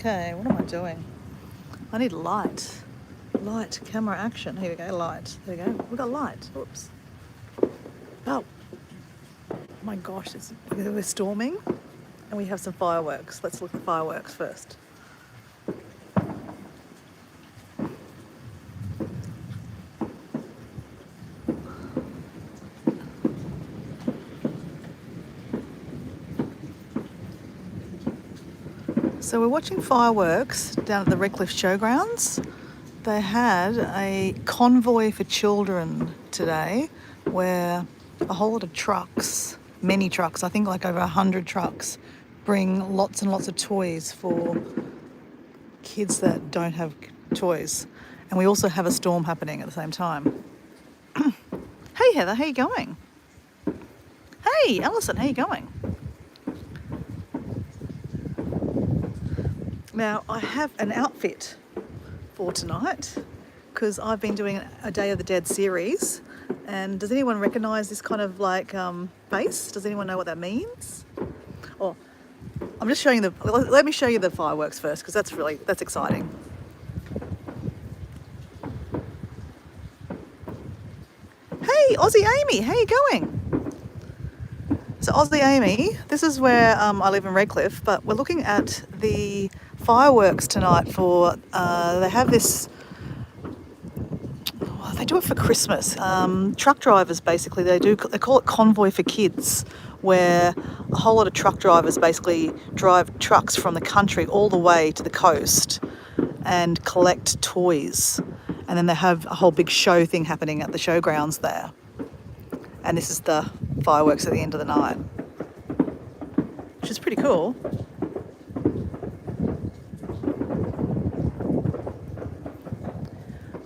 Okay, what am I doing? I need light. Light, camera, action. Here we go, light. There we go. We got light. Oops. Oh my gosh, we're storming and we have some fireworks. Let's look at fireworks first. So we're watching fireworks down at the Redcliffe Showgrounds. They had a convoy for children today where a whole lot of trucks, many trucks, I think like over 100 trucks, bring lots and lots of toys for kids that don't have toys. And we also have a storm happening at the same time. Hey Heather, how you going? Hey Alison, how you going? Now I have an outfit for tonight because I've been doing a Day of the Dead series. And does anyone recognise this kind of like face? Does anyone know what that means? Oh, I'm just showing let me show you the fireworks first because that's exciting. Hey Aussie Amy, how you going? So Aussie Amy, this is where I live in Redcliffe, but we're looking at the fireworks tonight for, they have this, well, they do it for Christmas. Truck drivers basically, they call it Convoy for Kids, where a whole lot of truck drivers basically drive trucks from the country all the way to the coast and collect toys. And then they have a whole big show thing happening at the showgrounds there. And this is the fireworks at the end of the night, which is pretty cool.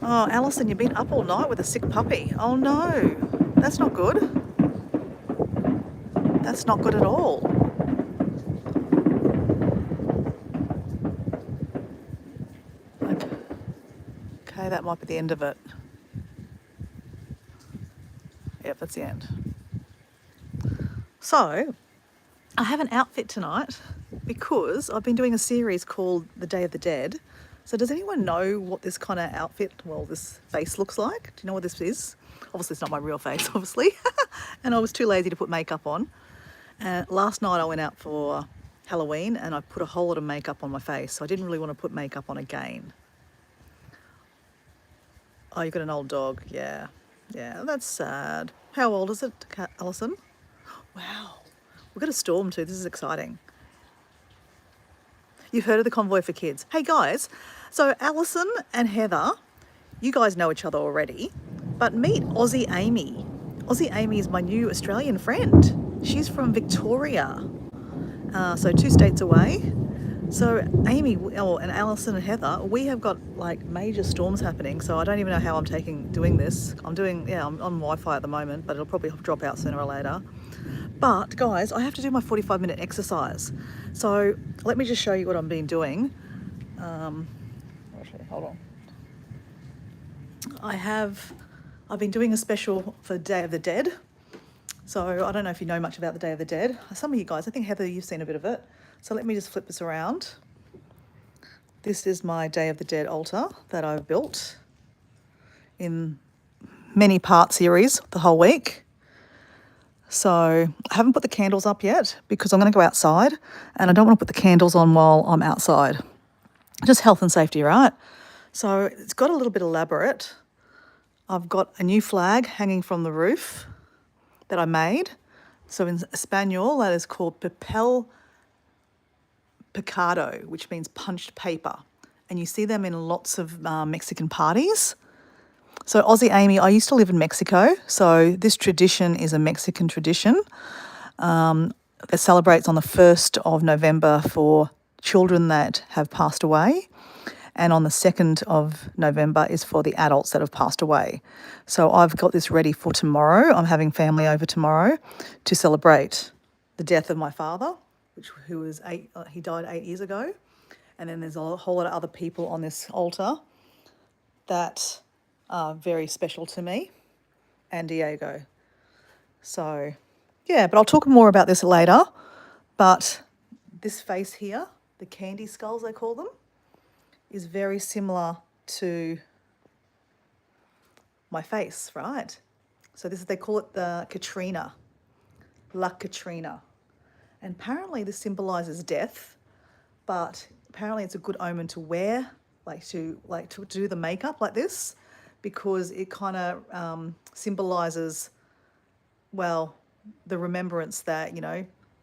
Oh, Alison, you've been up all night with a sick puppy. Oh no, that's not good. That's not good at all. Okay, that might be the end of it. Yep, that's the end. So, I have an outfit tonight because I've been doing a series called The Day of the Dead. So does anyone know what this kind of outfit, well, this face looks like? Do you know what this is? Obviously, it's not my real face, obviously. And I was too lazy to put makeup on. Last night I went out for Halloween and I put a whole lot of makeup on my face. So I didn't really want to put makeup on again. Oh, you've got an old dog. Yeah. Yeah, that's sad. How old is it, Alison? Wow. We've got a storm too. This is exciting. You've heard of the Convoy for Kids. Hey guys, so Alison and Heather, you guys know each other already, but meet Aussie Amy. Aussie Amy is my new Australian friend. She's from Victoria, so 2 states away. So Amy and Alison and Heather, we have got like major storms happening, so I don't even know how I'm doing this. I'm on Wi-Fi at the moment, but it'll probably drop out sooner or later. But guys, I have to do my 45-minute exercise. So let me just show you what I've been doing. Actually, hold on. I've been doing a special for Day of the Dead. So I don't know if you know much about the Day of the Dead. Some of you guys, I think Heather, you've seen a bit of it. So let me just flip this around. This is my Day of the Dead altar that I've built in many part series the whole week. So I haven't put the candles up yet because I'm going to go outside and I don't want to put the candles on while I'm outside. Just health and safety, right? So it's got a little bit elaborate. I've got a new flag hanging from the roof that I made. So in Espanol, that is called papel picado, which means punched paper. And you see them in lots of Mexican parties. So Aussie Amy, I used to live in Mexico, so this tradition is a Mexican tradition. It celebrates on the 1st of November for children that have passed away, and on the 2nd of November is for the adults that have passed away. So I've got this ready for tomorrow. I'm having family over tomorrow to celebrate the death of my father, who was he died 8 years ago. And then there's a whole lot of other people on this altar that are very special to me, and Diego. So, yeah, but I'll talk more about this later. But this face here, the candy skulls they call them, is very similar to my face, right? So this is, they call it the Katrina, La Katrina. And apparently this symbolizes death, but apparently it's a good omen to wear, to do the makeup like this, because it kind of symbolizes, well, the remembrance that,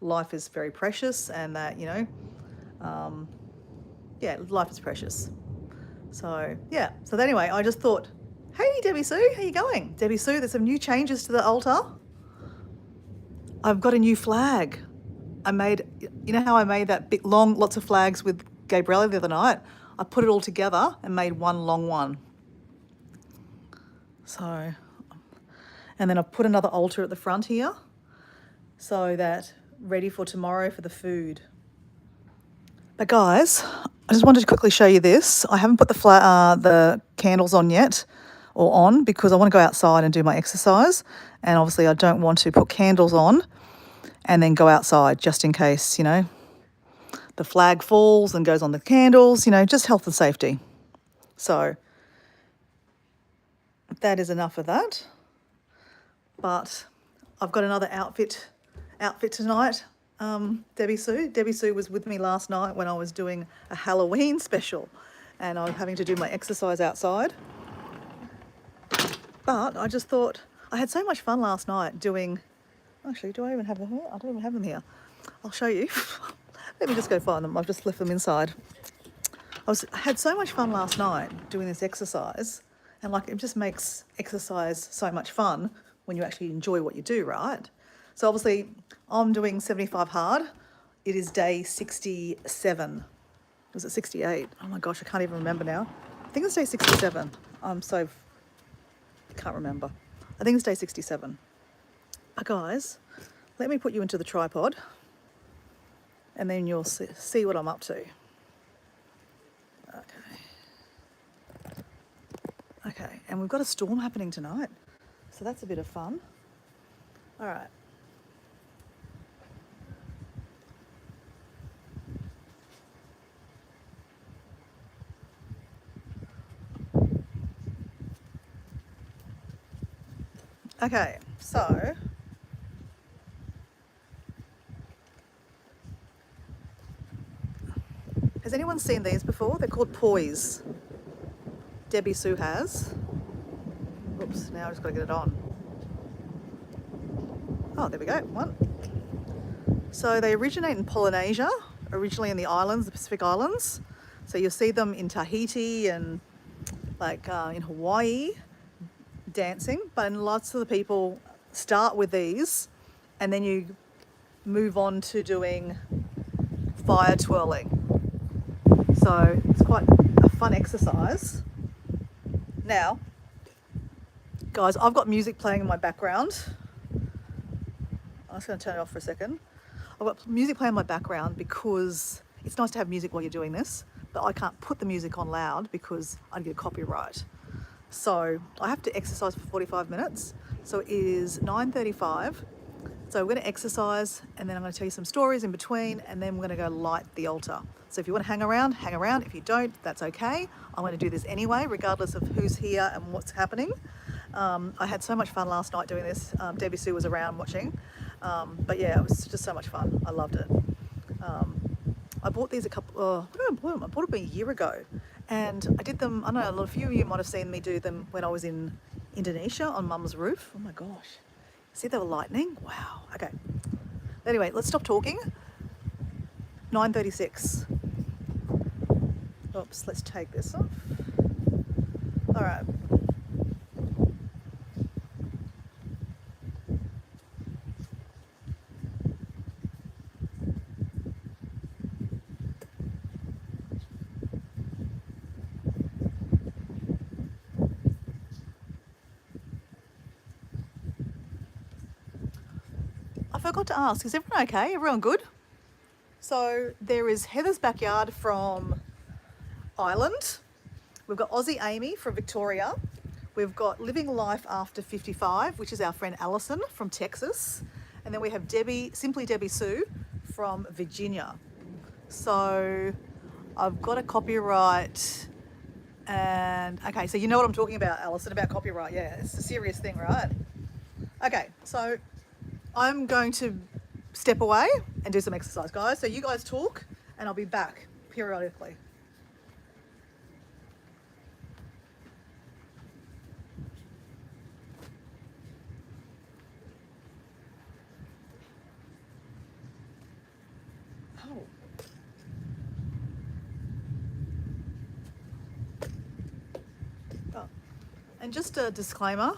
life is very precious, and that, life is precious. So, yeah. So anyway, I just thought, hey, Debbie Sue, how you going? Debbie Sue, there's some new changes to the altar. I've got a new flag. I made, you know how I made that big, long, lots of flags with Gabriella the other night? I put it all together and made one long one. So, and then I've put another altar at the front here, so that ready for tomorrow for the food. But guys, I just wanted to quickly show you this. I haven't put the candles on yet, or on, because I want to go outside and do my exercise. And obviously I don't want to put candles on and then go outside, just in case, the flag falls and goes on the candles, just health and safety. So that is enough of that. But I've got another outfit tonight. Debbie Sue was with me last night when I was doing a Halloween special, and I was having to do my exercise outside. But I just thought, I had so much fun last night doing, actually, do I even have them here? I don't even have them here. I'll show you. Let me just go find them. I've just left them inside. I had so much fun last night doing this exercise, and it just makes exercise so much fun when you actually enjoy what you do, right? So obviously I'm doing 75 hard. It is day 67. Was it 68? Oh my gosh, I can't even remember now. I think it's day 67. Can't remember. I think it's day 67. But guys, let me put you into the tripod, and then you'll see what I'm up to. Okay, and we've got a storm happening tonight, so that's a bit of fun. All right. Okay, so has anyone seen these before? They're called Poise. Debbie Sue has. Oops, now I've just got to get it on. Oh, there we go, one. So they originate in Polynesia, originally in the islands, the Pacific Islands. So you'll see them in Tahiti and in Hawaii dancing, but lots of the people start with these and then you move on to doing fire twirling. So it's quite a fun exercise. Now, guys, I've got music playing in my background. I'm just going to turn it off for a second. I've got music playing in my background because it's nice to have music while you're doing this, but I can't put the music on loud because I'd get copyright. So I have to exercise for 45 minutes. So it is 9:35. So we're going to exercise, and then I'm going to tell you some stories in between, and then we're going to go light the altar. So if you want to hang around, hang around. If you don't, that's okay. I'm going to do this anyway, regardless of who's here and what's happening. I had so much fun last night doing this. Debbie Sue was around watching. But yeah, it was just so much fun. I loved it. I bought these I bought them about a year ago. And I did them, I don't know, a lot of you might have seen me do them when I was in Indonesia on Mum's roof. Oh my gosh. See, they were lightning? Wow. Okay. Anyway, let's stop talking. 9:36. Oops, let's take this off. All right. I forgot to ask, is everyone okay? Everyone good? So there is Heather's Backyard from Ireland. We've got Aussie Amy from Victoria. We've got Living Life After 55, which is our friend Alison from Texas. And then we have Simply Debbie Sue from Virginia. So I've got a copyright and, okay, so you know what I'm talking about, Alison, about copyright. Yeah, it's a serious thing, right? Okay, so I'm going to step away and do some exercise, guys. So you guys talk and I'll be back periodically. Oh. Oh. And just a disclaimer,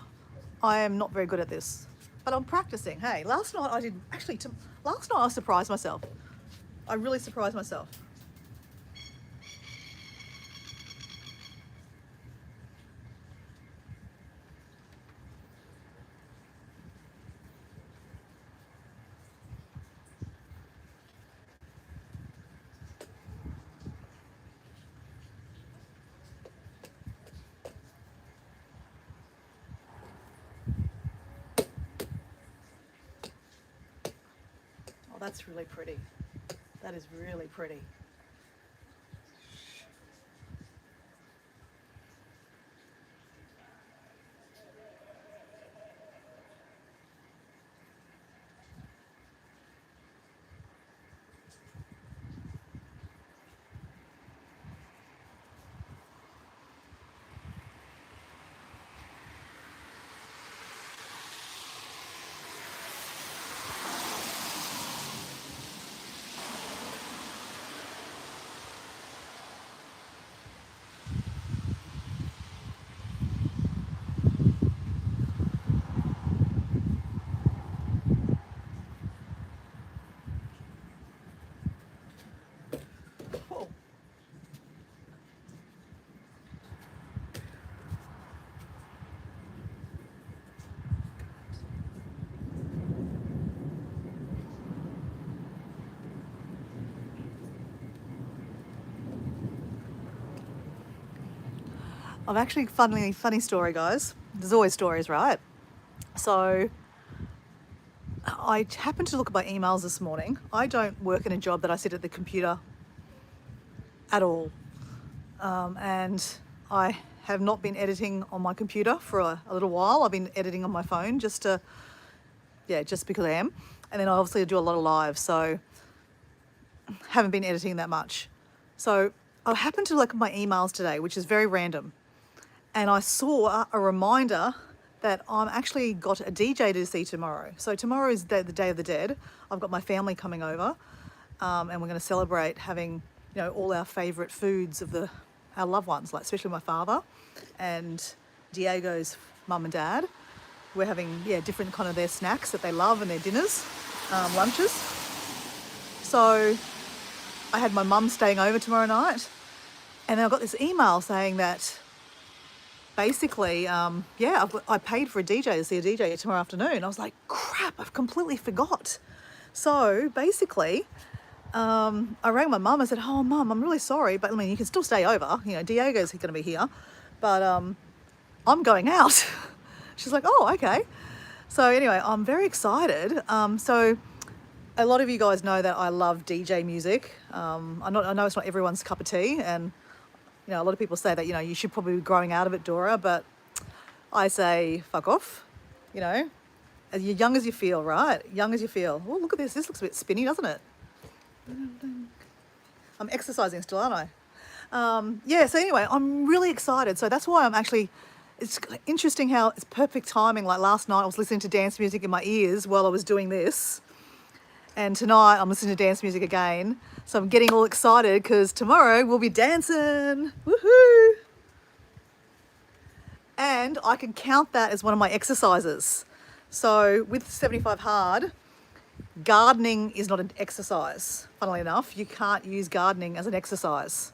I am not very good at this, but I'm practicing. Hey, last night I did, actually, last night I surprised myself. I really surprised myself. Oh, that's really pretty. That is really pretty. Oh. I've actually, funny story, guys. There's always stories, right? So I happened to look at my emails this morning. I don't work in a job that I sit at the computer at all. And I have not been editing on my computer for a little while. I've been editing on my phone just because I am. And then I obviously do a lot of live, so haven't been editing that much. So I happened to look at my emails today, which is very random. And I saw a reminder that I'm actually got a DJ to see tomorrow. So tomorrow is the Day of the Dead. I've got my family coming over, and we're going to celebrate having, all our favourite foods of our loved ones, like especially my father and Diego's mum and dad. We're having different kind of their snacks that they love and their dinners, lunches. So I had my mum staying over tomorrow night, and then I got this email saying that basically, I paid for a DJ to see a DJ tomorrow afternoon. I was like, crap, I've completely forgot. So basically, I rang my mum and said, oh, Mum, I'm really sorry, but I mean, you can still stay over. Diego's going to be here, but I'm going out. She's like, oh, okay. So anyway, I'm very excited. So a lot of you guys know that I love DJ music. I know it's not everyone's cup of tea, and a lot of people say that, you should probably be growing out of it, Dora, but I say, fuck off, as young as you feel, right? Young as you feel. Oh, look at this. This looks a bit spinny, doesn't it? I'm exercising still, aren't I? So anyway, I'm really excited. So that's why it's interesting how it's perfect timing. Like last night I was listening to dance music in my ears while I was doing this. And tonight I'm listening to dance music again. So I'm getting all excited because tomorrow we'll be dancing. Woohoo! And I can count that as one of my exercises. So with 75 Hard, gardening is not an exercise. Funnily enough, you can't use gardening as an exercise.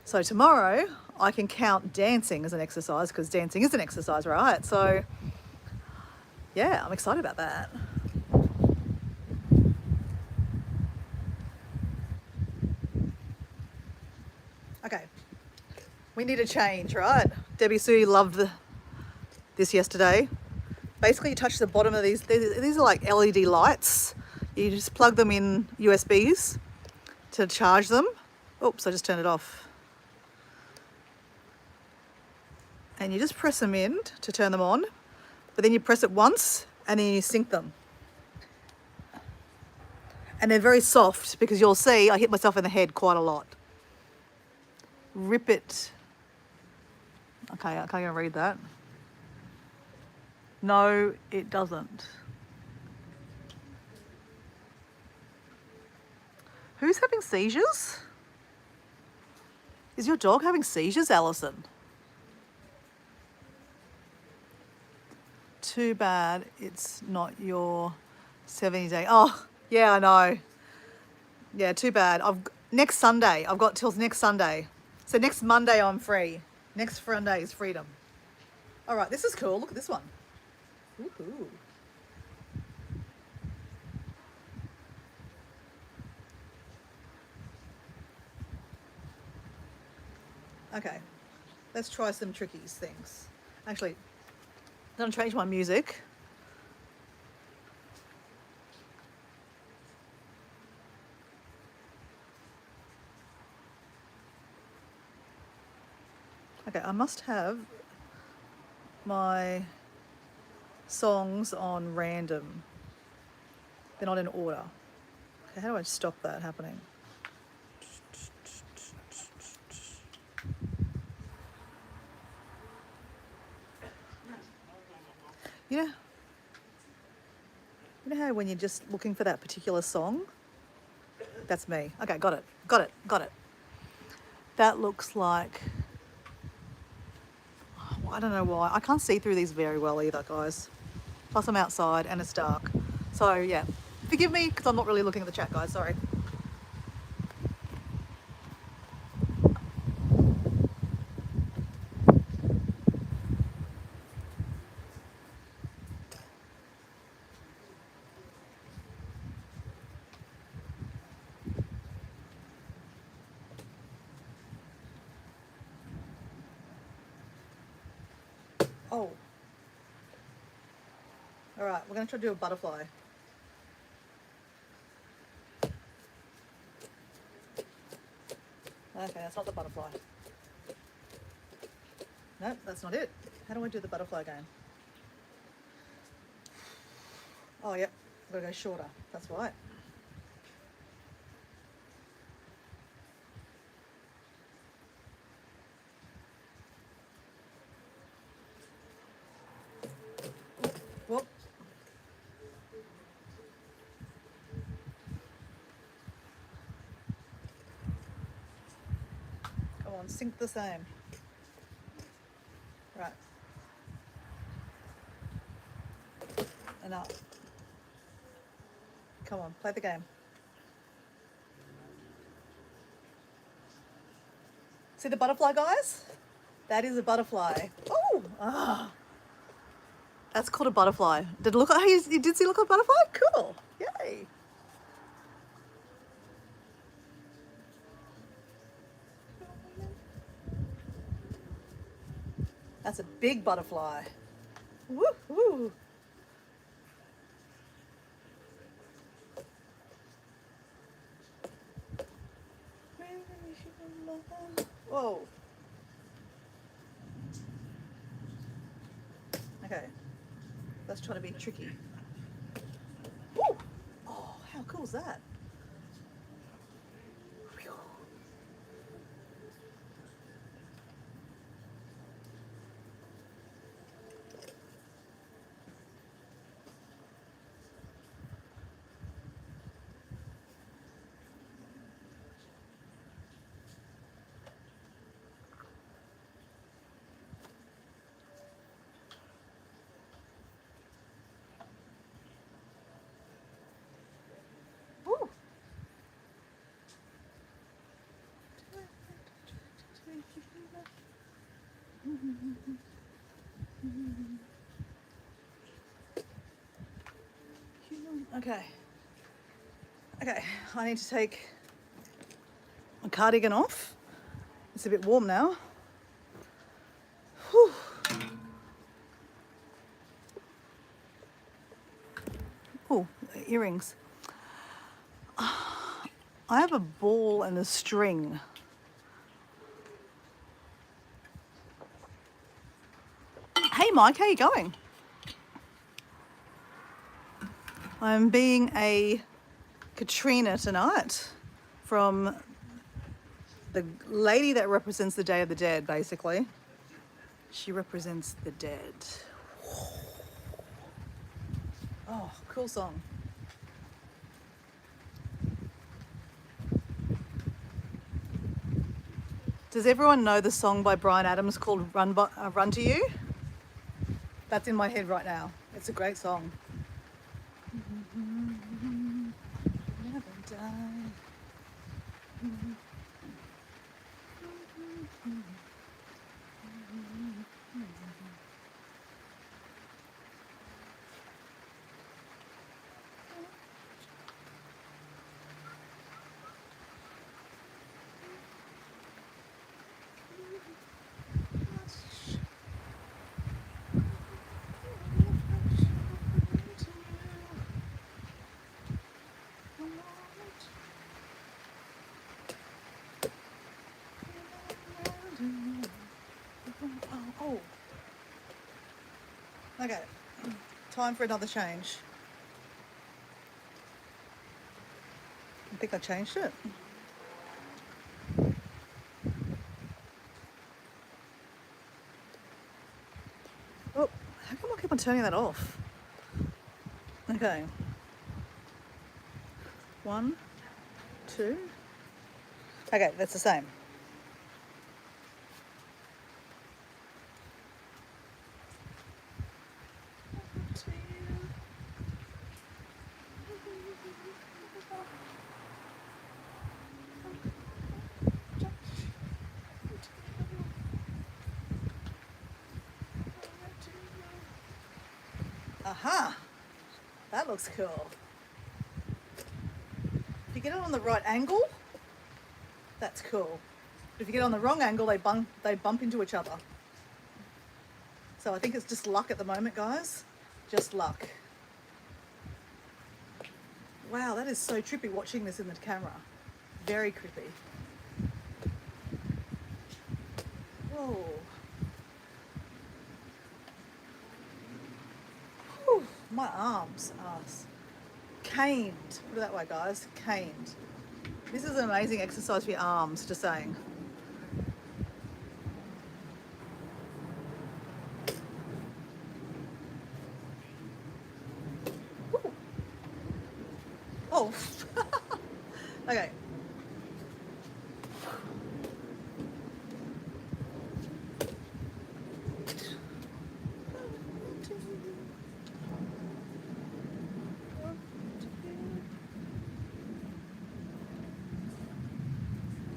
So tomorrow I can count dancing as an exercise because dancing is an exercise, right? So yeah, I'm excited about that. Okay, we need a change, right? Debbie Sue loved this yesterday. Basically, you touch the bottom of these are like LED lights. You just plug them in USBs to charge them. Oops, I just turned it off. And you just press them in to turn them on, but then you press it once and then you sync them. And they're very soft because you'll see I hit myself in the head quite a lot. Rip it. Okay, I can't even read that. No, it doesn't. Who's having seizures? Is your dog having seizures, Alison? Too bad it's not your 70-day. Oh, yeah, I know. Yeah, too bad. Next Sunday. I've got till next Sunday. So next Monday I'm free. Next Friday is freedom. All right, this is cool. Look at this one. Woohoo. Okay, let's try some trickies things. Actually, I'm gonna change my music. Okay, I must have my songs on random. They're not in order. Okay, how do I stop that happening? You know how when you're just looking for that particular song? That's me. Okay, got it. That looks like, I don't know why. I can't see through these very well either, guys. Plus I'm outside and it's dark. So yeah, forgive me because I'm not really looking at the chat, guys, sorry. Oh. All right, we're gonna try to do a butterfly. Okay, that's not the butterfly. No, that's not it. How do I do the butterfly again? Oh, yep, I've got to go shorter. That's right. Whoop. Come on, sync the same. Right. And up. Come on, play the game. See the butterfly, guys? That is a butterfly. Oh! Ah. That's called a butterfly. Did it look like, you did see look like a butterfly? Cool. Yay. That's a big butterfly. Woo woo. Whoa. Okay. Let's try to be tricky. Woo! Oh, how cool is that? Woo! Okay. Okay, I need to take my cardigan off. It's a bit warm now. Whew. Oh, earrings. I have a ball and a string. Hey Mike, how you going? I'm being a Katrina tonight from the lady that represents the Day of the Dead, basically. She represents the dead. Oh, cool song. Does everyone know the song by Bryan Adams called Run to You? That's in my head right now. It's a great song. Never die. Oh, okay. Time for another change. I think I changed it. Oh, how come I keep on turning that off? Okay. 1, 2. Okay, that's the same. Aha! That looks cool. If you get it on the right angle, that's cool. But if you get it on the wrong angle, they bump into each other. So I think it's just luck at the moment, guys. Just luck. Wow, that is so trippy watching this in the camera. Very creepy. Whoa. Whew, my arms are caned. Put it that way, guys. Caned. This is an amazing exercise for your arms, just saying. Woo. Oh. Okay.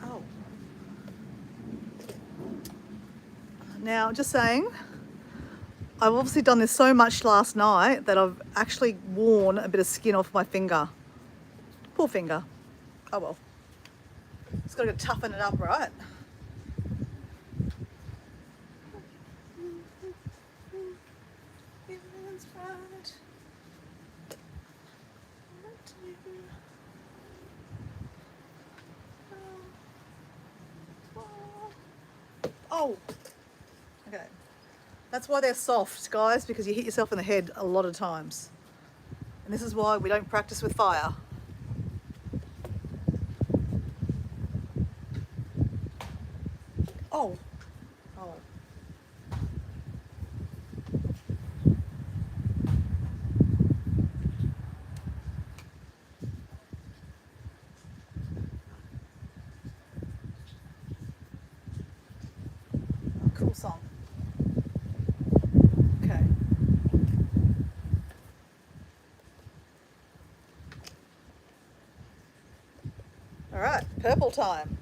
Oh. Now, just saying, I've obviously done this so much last night that I've actually worn a bit of skin off my finger. Poor finger. Oh well. Just got to toughen it up, right? Oh, okay. That's why they're soft, guys, because you hit yourself in the head a lot of times. And this is why we don't practice with fire. Oh. Oh. Cool song. Okay. All right, purple time.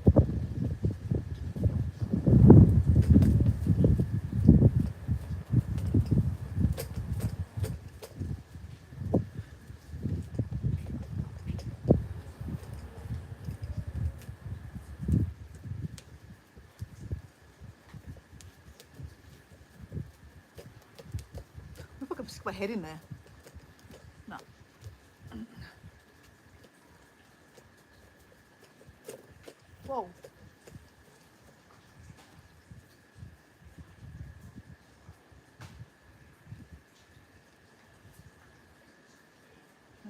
If I could stick my head in there. No.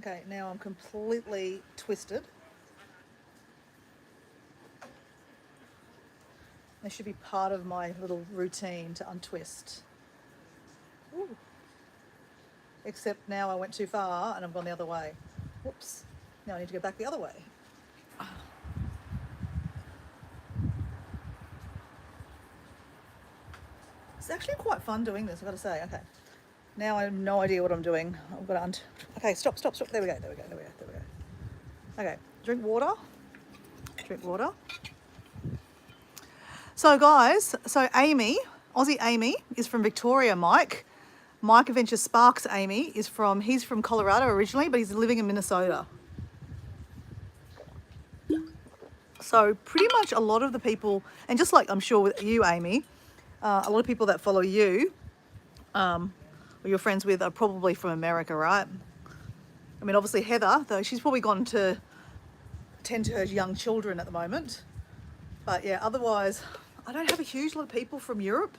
Okay, now I'm completely twisted. This should be part of my little routine to untwist. Ooh. Except now I went too far and I've gone the other way. Whoops. Now I need to go back the other way. It's actually quite fun doing this, I've got to say. Okay. Now I have no idea what I'm doing. I've got to okay, stop. There we go. Okay, drink water. So guys, Amy, Aussie Amy is from Victoria. Mike Adventure Sparks Amy he's from Colorado originally, but he's living in Minnesota. So pretty much a lot of the people, and just like I'm sure with you, Amy, a lot of people that follow you, or you're friends with, are probably from America, right? I mean, obviously Heather, though she's probably gone to tend to her young children at the moment. But yeah, otherwise, I don't have a huge lot of people from Europe.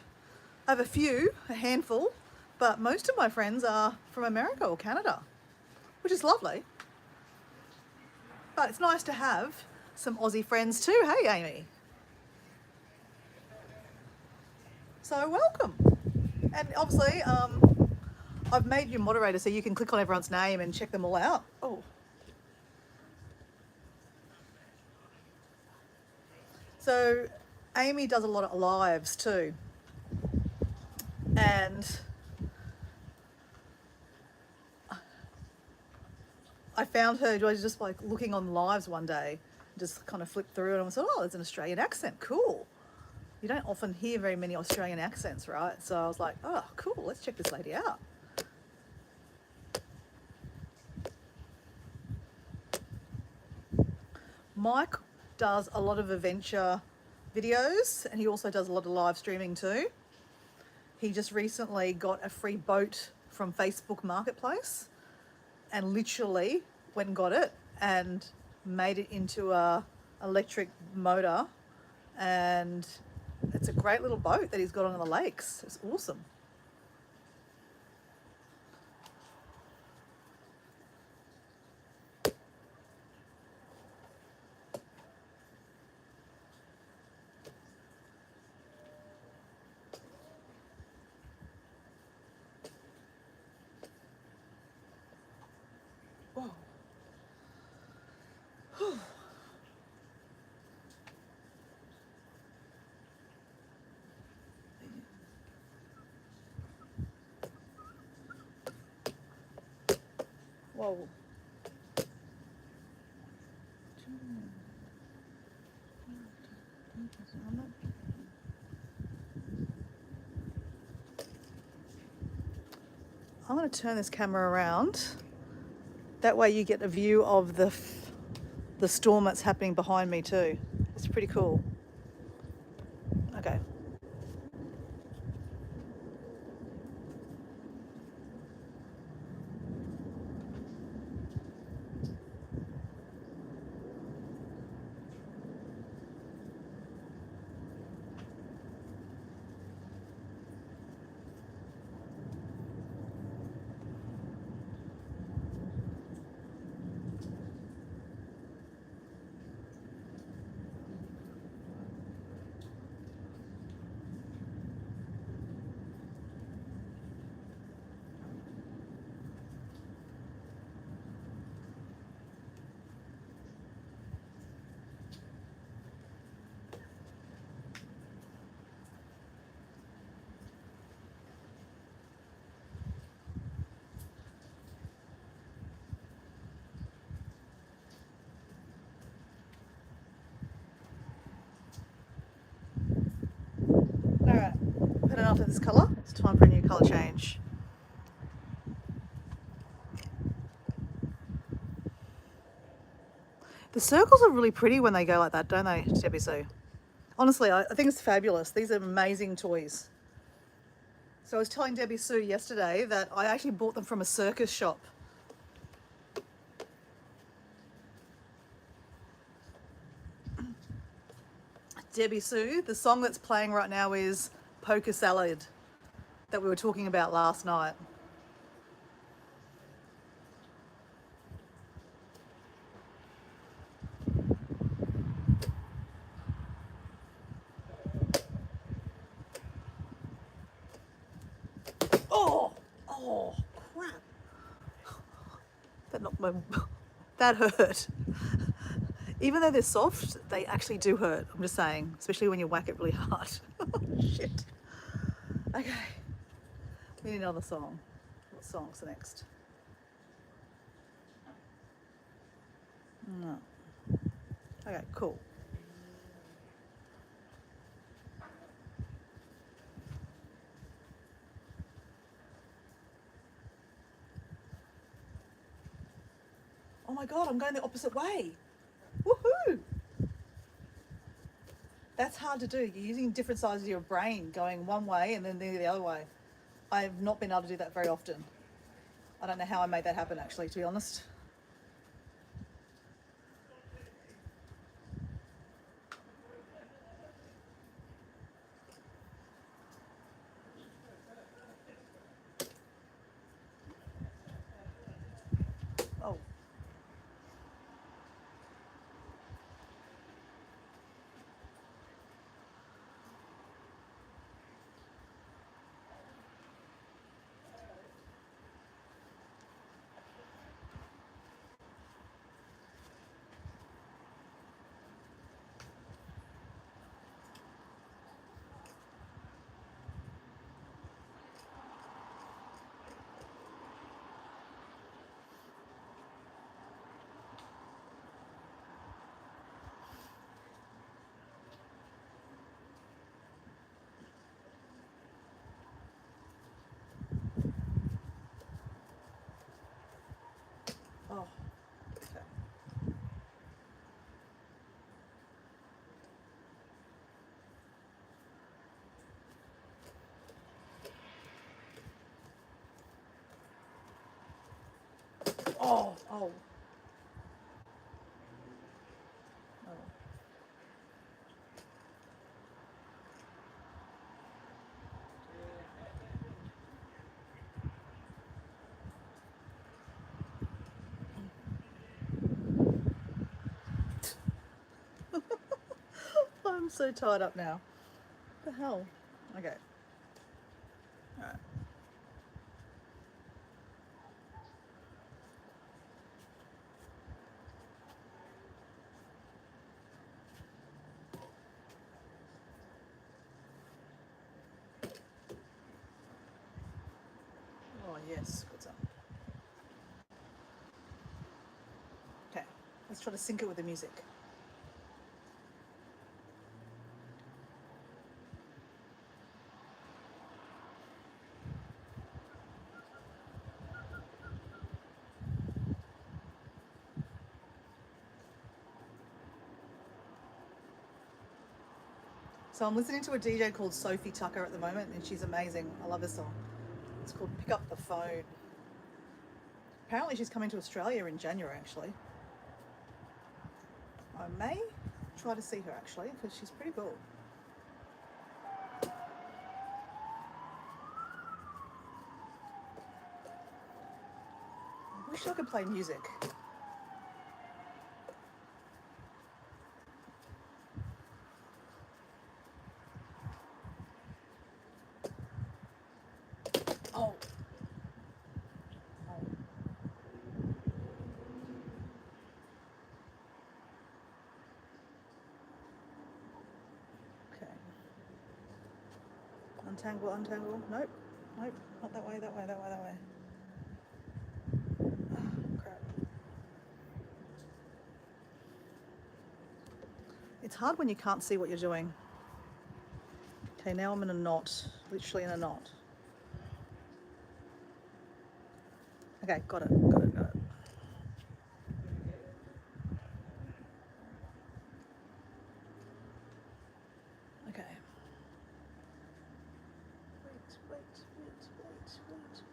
I have a handful, but most of my friends are from America or Canada, which is lovely. But it's nice to have some Aussie friends too. Hey, Amy. So welcome. And obviously, I've made you moderator so you can click on everyone's name and check them all out. Oh. So Amy does a lot of lives too. And I found her, I was just like looking on lives one day, just kind of flipped through and I was like, oh, it's an Australian accent, cool. You don't often hear very many Australian accents, right? So I was like, oh, cool, let's check this lady out. Mike does a lot of adventure videos and he also does a lot of live streaming too. He just recently got a free boat from Facebook Marketplace and literally went and got it and made it into a electric motor, and it's a great little boat that he's got on the lakes. It's awesome. Whoa. Whoa. I'm going to turn this camera around. That way you get a view of the storm that's happening behind me too. It's pretty cool. Okay. Alright, had enough of this colour. It's time for a new colour change. The circles are really pretty when they go like that, don't they, Debbie Sue? Honestly, I think it's fabulous. These are amazing toys. So I was telling Debbie Sue yesterday that I actually bought them from a circus shop. Debbie Sue, the song that's playing right now is Poker Salad that we were talking about last night. that hurt. Even though they're soft, they actually do hurt. I'm just saying, especially when you whack it really hard. Shit. Okay. We need another song. What song's next? No. Okay, cool. Oh my God, I'm going the opposite way. Woohoo! That's hard to do. You're using different sides of your brain going one way and then the other way. I've not been able to do that very often. I don't know how I made that happen, actually, to be honest. Oh. Oh. Okay. Oh. Oh. Oh. I'm so tied up now. What the hell? Okay. All right. Oh, yes. Good song. Okay. Let's try to sync it with the music. So I'm listening to a DJ called Sophie Tucker at the moment, and she's amazing. I love her song. It's called Pick Up the Phone. Apparently she's coming to Australia in January, actually. I may try to see her, actually, because she's pretty cool. I wish I could play music. Oh. Oh. Okay. Untangle, untangle. Nope. Nope. Not that way, that way, that way, that way. Oh, crap. It's hard when you can't see what you're doing. Okay, now I'm in a knot. Literally in a knot. Okay, got it, got it, got it. Okay. Wait, wait, wait, wait, wait, wait.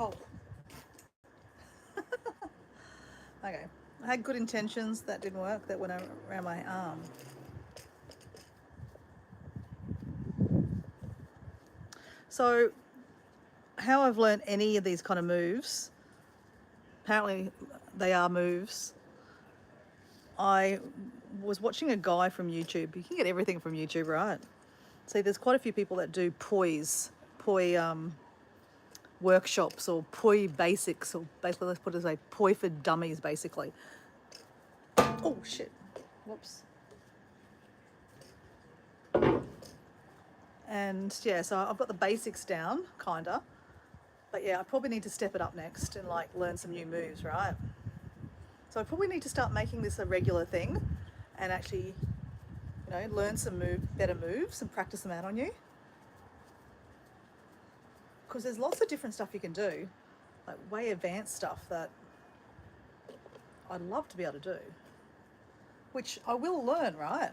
Oh. Okay. I had good intentions. That didn't work. That went around my arm. So how I've learned any of these kind of moves, apparently they are moves. I was watching a guy from YouTube. You can get everything from YouTube, right? See, there's quite a few people that do poi workshops or poi basics, or basically let's put it as a poi for dummies, basically. Oh shit! Whoops. And yeah, so I've got the basics down, kinda. But yeah, I probably need to step it up next and like learn some new moves, right? So I probably need to start making this a regular thing and actually, learn some better moves and practice them out on you. Because there's lots of different stuff you can do, like way advanced stuff that I'd love to be able to do, which I will learn, right?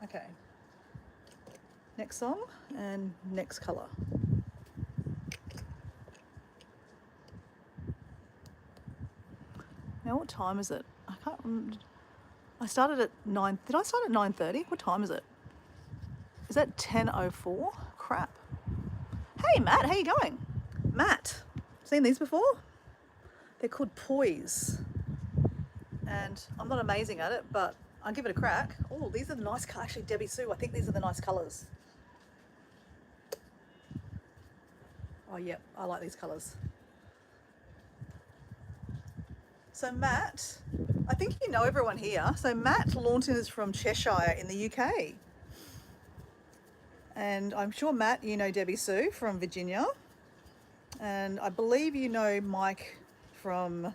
Okay. Next song and next colour. Now what time is it? I can't remember. I started at 9. Did I start at 9:30? What time is it? Is that 10:04? Crap. Hey Matt, how you going? Matt, seen these before? They're called poise. And I'm not amazing at it, but I'll give it a crack. Oh, these are the nice colours. Actually, Debbie Sue, I think these are the nice colours. Oh, yep, I like these colours. So Matt, I think you know everyone here. So Matt Launton is from Cheshire in the UK. And I'm sure, Matt, you know Debbie Sue from Virginia. And I believe you know Mike from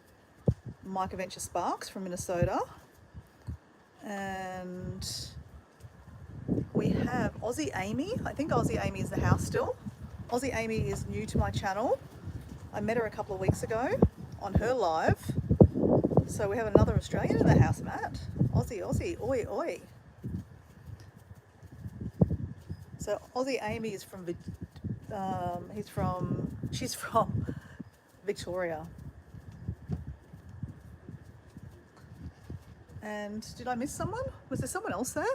Mike Adventure Sparks from Minnesota. And we have Aussie Amy. I think Aussie Amy is the house still. Aussie Amy is new to my channel. I met her a couple of weeks ago on her live. So we have another Australian in the house, Matt. Aussie, oi, oi. So Aussie Amy is from, she's from Victoria. And did I miss someone? Was there someone else there?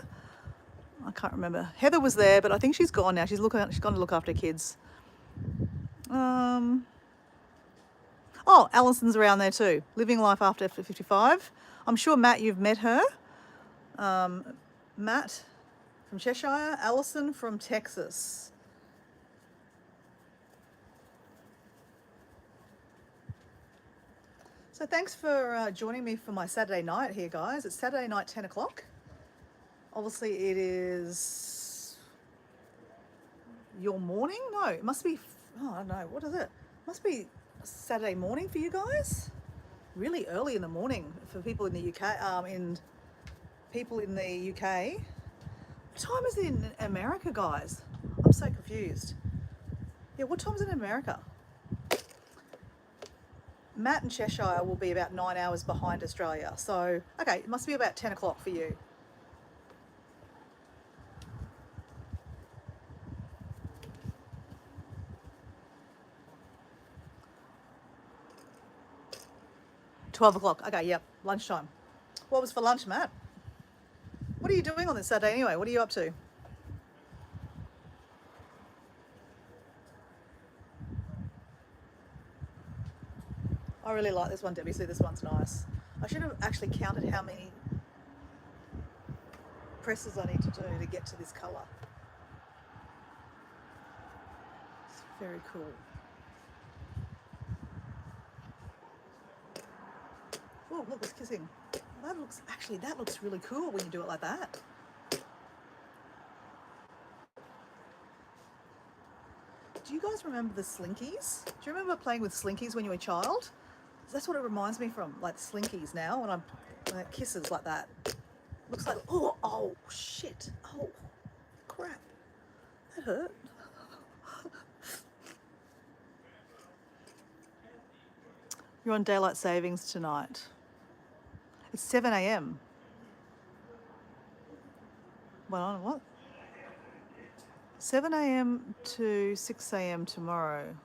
I can't remember. Heather was there, but I think she's gone now. She's gone to look after kids. Oh, Alison's around there too. Living life after 55. I'm sure, Matt, you've met her. Matt from Cheshire, Alison from Texas. So thanks for joining me for my Saturday night here, guys. It's Saturday night, 10 o'clock. Obviously, it is your morning? No, it must be, I don't know, what is it? Must be Saturday morning for you guys? Really early in the morning for people in the UK, people in the UK. What time is it in America, guys? I'm so confused. Yeah, what time is it in America? Matt and Cheshire will be about 9 hours behind Australia. So, okay, it must be about 10 o'clock for you. $12. Okay, yep, lunchtime. What was for lunch, Matt? What are you doing on this Saturday anyway? What are you up to? I really like this one, Debbie. See, this one's nice. I should have actually counted how many presses I need to do to get to this colour. It's very cool. Oh, look, it's kissing. That looks really cool when you do it like that. Do you guys remember the Slinkies? Do you remember playing with Slinkies when you were a child? That's what it reminds me from, like Slinkies now, when it kisses like that. Looks like, oh, shit. Oh, crap. That hurt. You're on daylight savings tonight. It's 7 a.m. What? 7 a.m. to 6 a.m. tomorrow.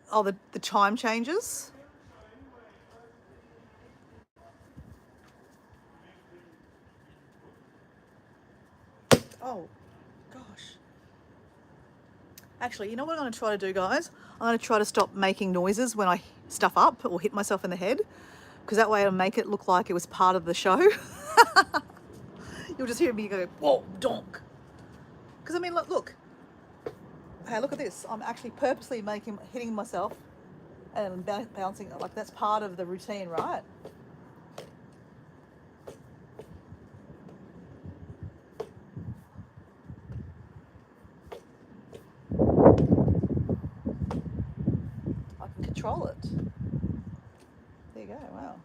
Oh, the chime changes. Oh, gosh. Actually, you know what I'm going to try to do, guys? I'm going to try to stop making noises when I stuff up or hit myself in the head, because that way it'll make it look like it was part of the show. You'll just hear me go, whoa, donk. Because I mean, look. Hey, look at this. I'm actually purposely hitting myself and bouncing. Like, that's part of the routine, right? I can control it. There you go. Wow.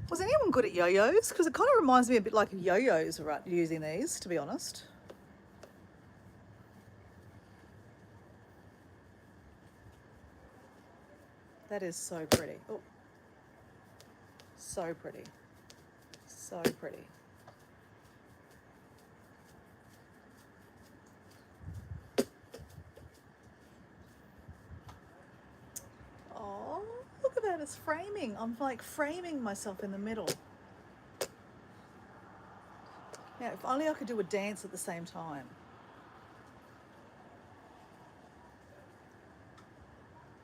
Was anyone good at yo-yos? Because it kind of reminds me a bit like of yo-yos, right, using these, to be honest. That is so pretty. Oh, so pretty. So pretty. Oh, look at that. It's framing. I'm like framing myself in the middle. Now, if only I could do a dance at the same time.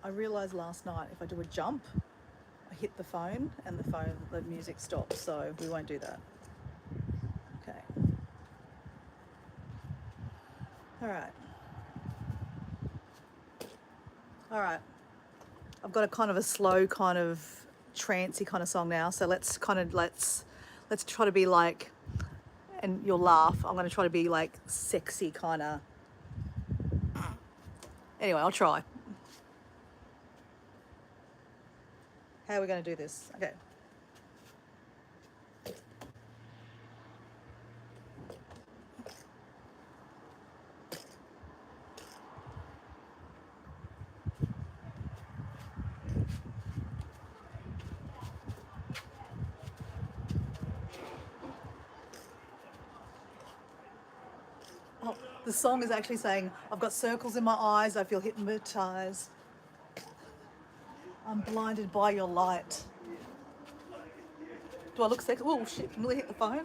I realised last night if I do a jump, I hit the phone and the music stops. So we won't do that. Okay. All right. All right. I've got a kind of a slow, kind of trancy kind of song now. So let's try to be like, and you'll laugh. I'm going to try to be like sexy kind of. Anyway, I'll try. How are we going to do this? Okay. Oh, the song is actually saying, I've got circles in my eyes, I feel hypnotized. I'm blinded by your light. Do I look sexy? Oh shit, nearly hit the phone.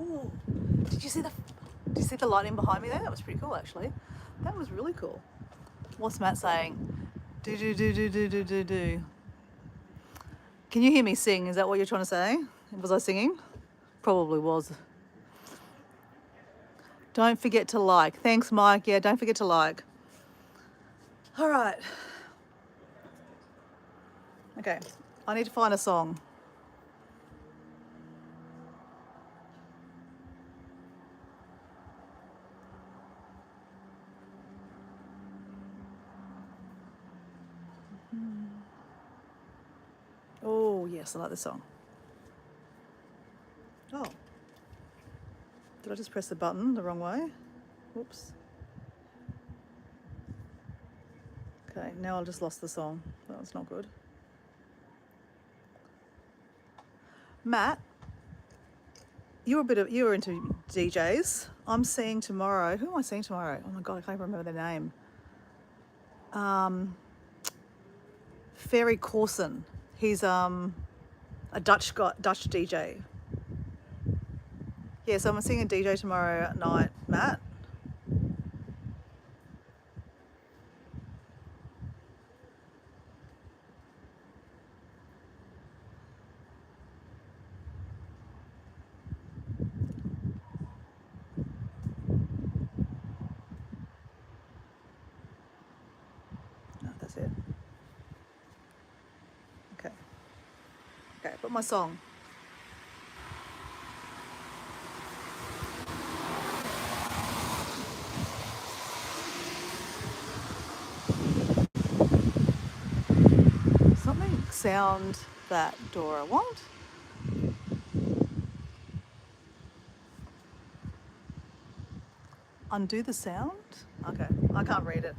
Ooh, did you see the? Did you see the lightning behind me there? That was pretty cool, actually. That was really cool. What's Matt saying? Do do do do do do do do. Can you hear me sing? Is that what you're trying to say? Was I singing? Probably was. Don't forget to like. Thanks, Mike. Yeah, don't forget to like. All right. Okay. I need to find a song. Oh, yes, I like this song. Oh, did I just press the button the wrong way? Whoops. Okay, now I just lost the song. That was not good. Matt, you were into DJs. I'm seeing tomorrow. Who am I seeing tomorrow? Oh my god, I can't remember their name. Ferry Corson. He's a Dutch DJ. Yeah, so I'm seeing a DJ tomorrow night, Matt. No, that's it. Okay. Okay, but my song. Something sound that Dora want. Undo the sound? Okay, I can't read it.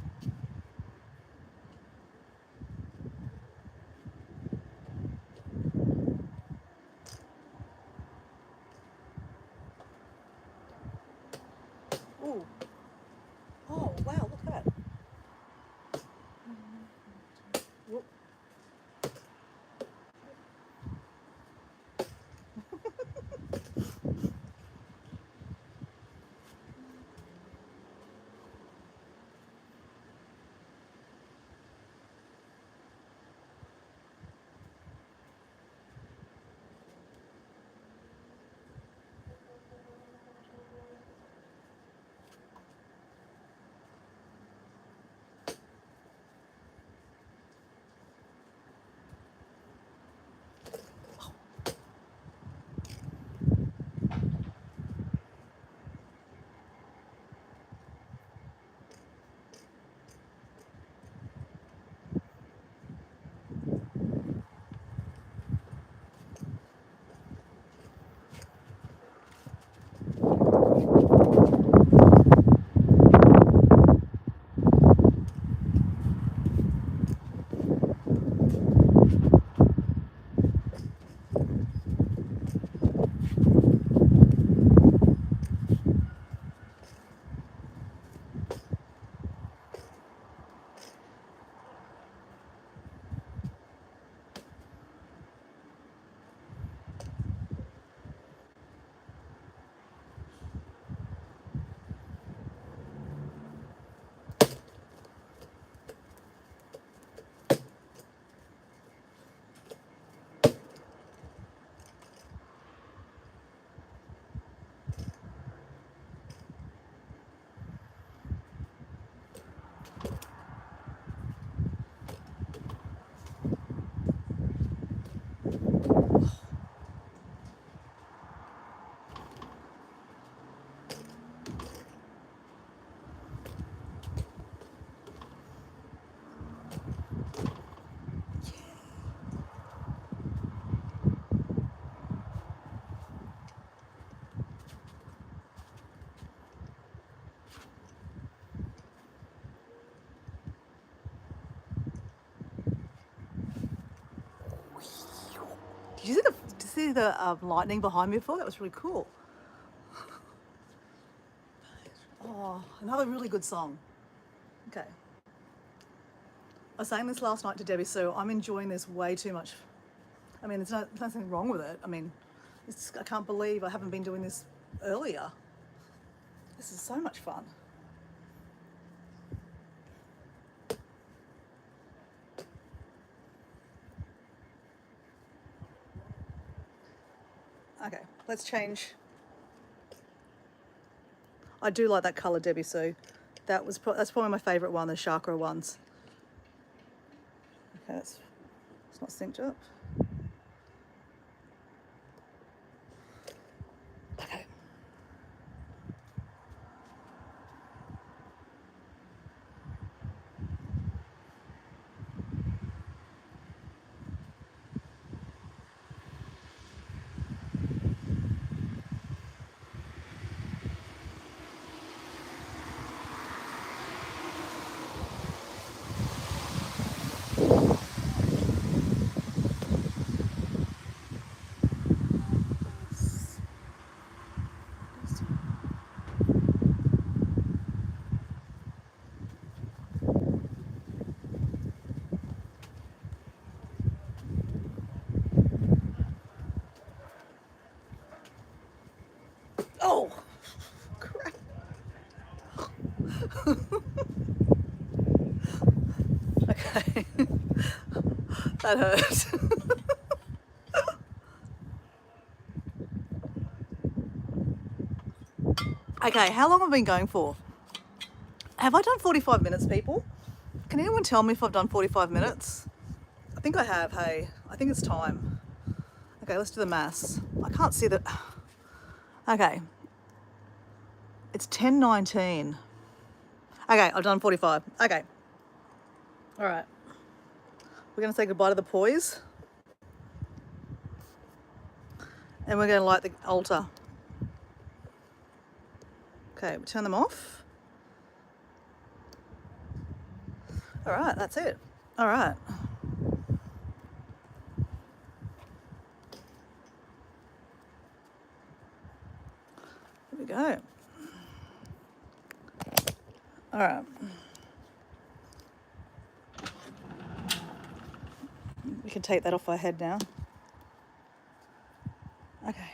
Ooh. Oh, wow, look at that. Whoop. Did you see the lightning behind me before? That was really cool. Oh, another really good song. Okay. I was saying this last night to Debbie Sue. I'm enjoying this way too much. I mean, there's nothing wrong with it. I mean, I can't believe I haven't been doing this earlier. This is so much fun. Okay, let's change. I do like that colour, Debbie Sue. That's probably my favourite one, the chakra ones. Okay, it's not synced up. Okay. Oh, crap. Okay. That hurt. Okay, how long have I been going for? Have I done 45 minutes, people? Can anyone tell me if I've done 45 minutes? I think I have, hey. I think it's time. Okay, let's do the maths. I can't see the... Okay. It's 10:19. Okay, I've done 45. Okay. All right. We're going to say goodbye to the poise. And we're going to light the altar. Okay, we turn them off. All right, that's it. All right. Here we go. All right. We can take that off our head now. Okay.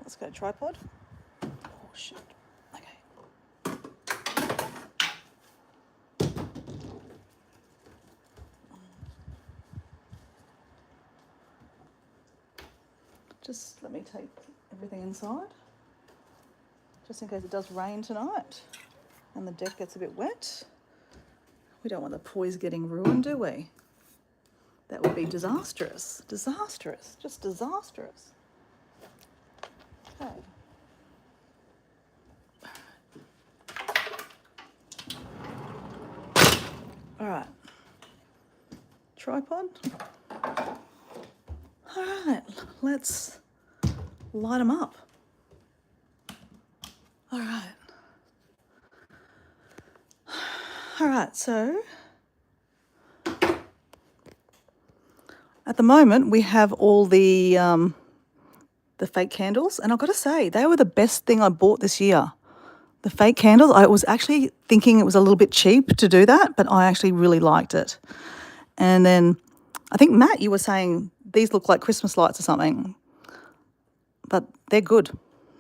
Let's go tripod. Oh, shit. Okay. Just let me take everything inside, just in case it does rain tonight and the deck gets a bit wet. We don't want the poise getting ruined, do we? That would be disastrous. Disastrous. Just disastrous. Okay. All right. Tripod. All right, let's light them up. All right. All right, so at the moment we have all the fake candles, and I've got to say they were the best thing I bought this year. The fake candles, I was actually thinking it was a little bit cheap to do that, but I actually really liked it. And then I think, Matt, you were saying these look like Christmas lights or something, but they're good.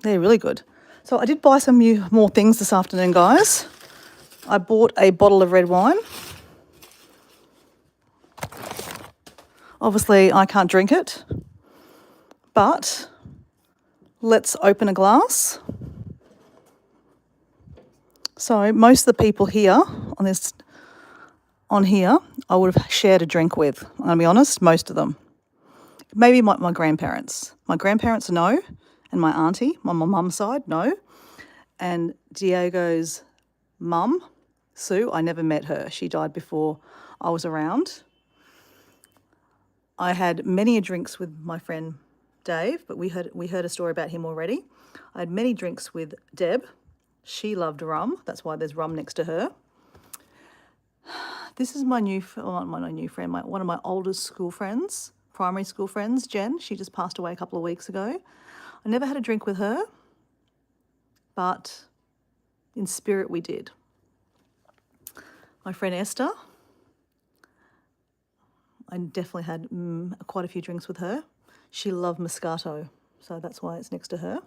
They're really good. So I did buy some more things this afternoon, guys. I bought a bottle of red wine. Obviously, I can't drink it, but let's open a glass. So most of the people here on here, I would have shared a drink with. I'll be honest, most of them. Maybe my grandparents. My grandparents, no. And my auntie, on my mum's side, no. And Diego's mum, Sue, I never met her. She died before I was around. I had many a drinks with my friend Dave, but we heard a story about him already. I had many drinks with Deb. She loved rum. That's why there's rum next to her. This is one of my oldest school friends, primary school friends, Jen. She just passed away a couple of weeks ago. I never had a drink with her, but in spirit we did. My friend Esther, I definitely had quite a few drinks with her. She loved Moscato, so that's why it's next to her.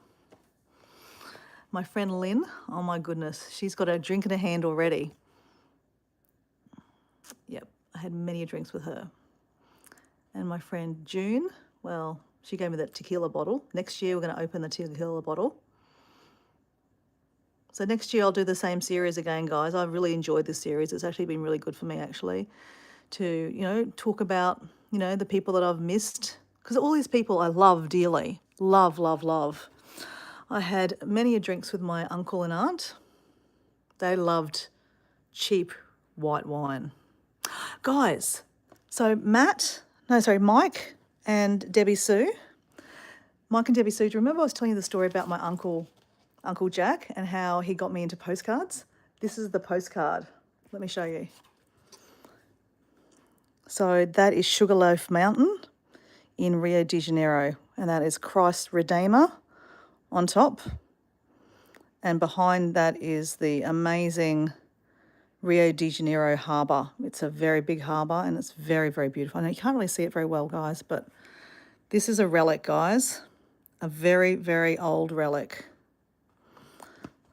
My friend Lynn, oh my goodness, she's got a drink in her hand already. Yep, I had many drinks with her. And my friend June, well, she gave me that tequila bottle. Next year we're going to open the tequila bottle. So next year I'll do the same series again, guys. I've really enjoyed this series. It's actually been really good for me, actually, to, you know, talk about, you know, the people that I've missed. Because all these people I love dearly. Love, love, love. I had many a drinks with my uncle and aunt. They loved cheap white wine. Guys, so Mike and Debbie Sue. Mike and Debbie Sue, do you remember I was telling you the story about my uncle Jack, and how he got me into postcards? This is the postcard. Let me show you. So that is Sugarloaf Mountain in Rio de Janeiro, and that is Christ Redeemer on top. And behind that is the amazing Rio de Janeiro harbour. It's a very big harbour and it's very, very beautiful. I know you can't really see it very well, guys, but this is a relic, guys. A very, very old relic.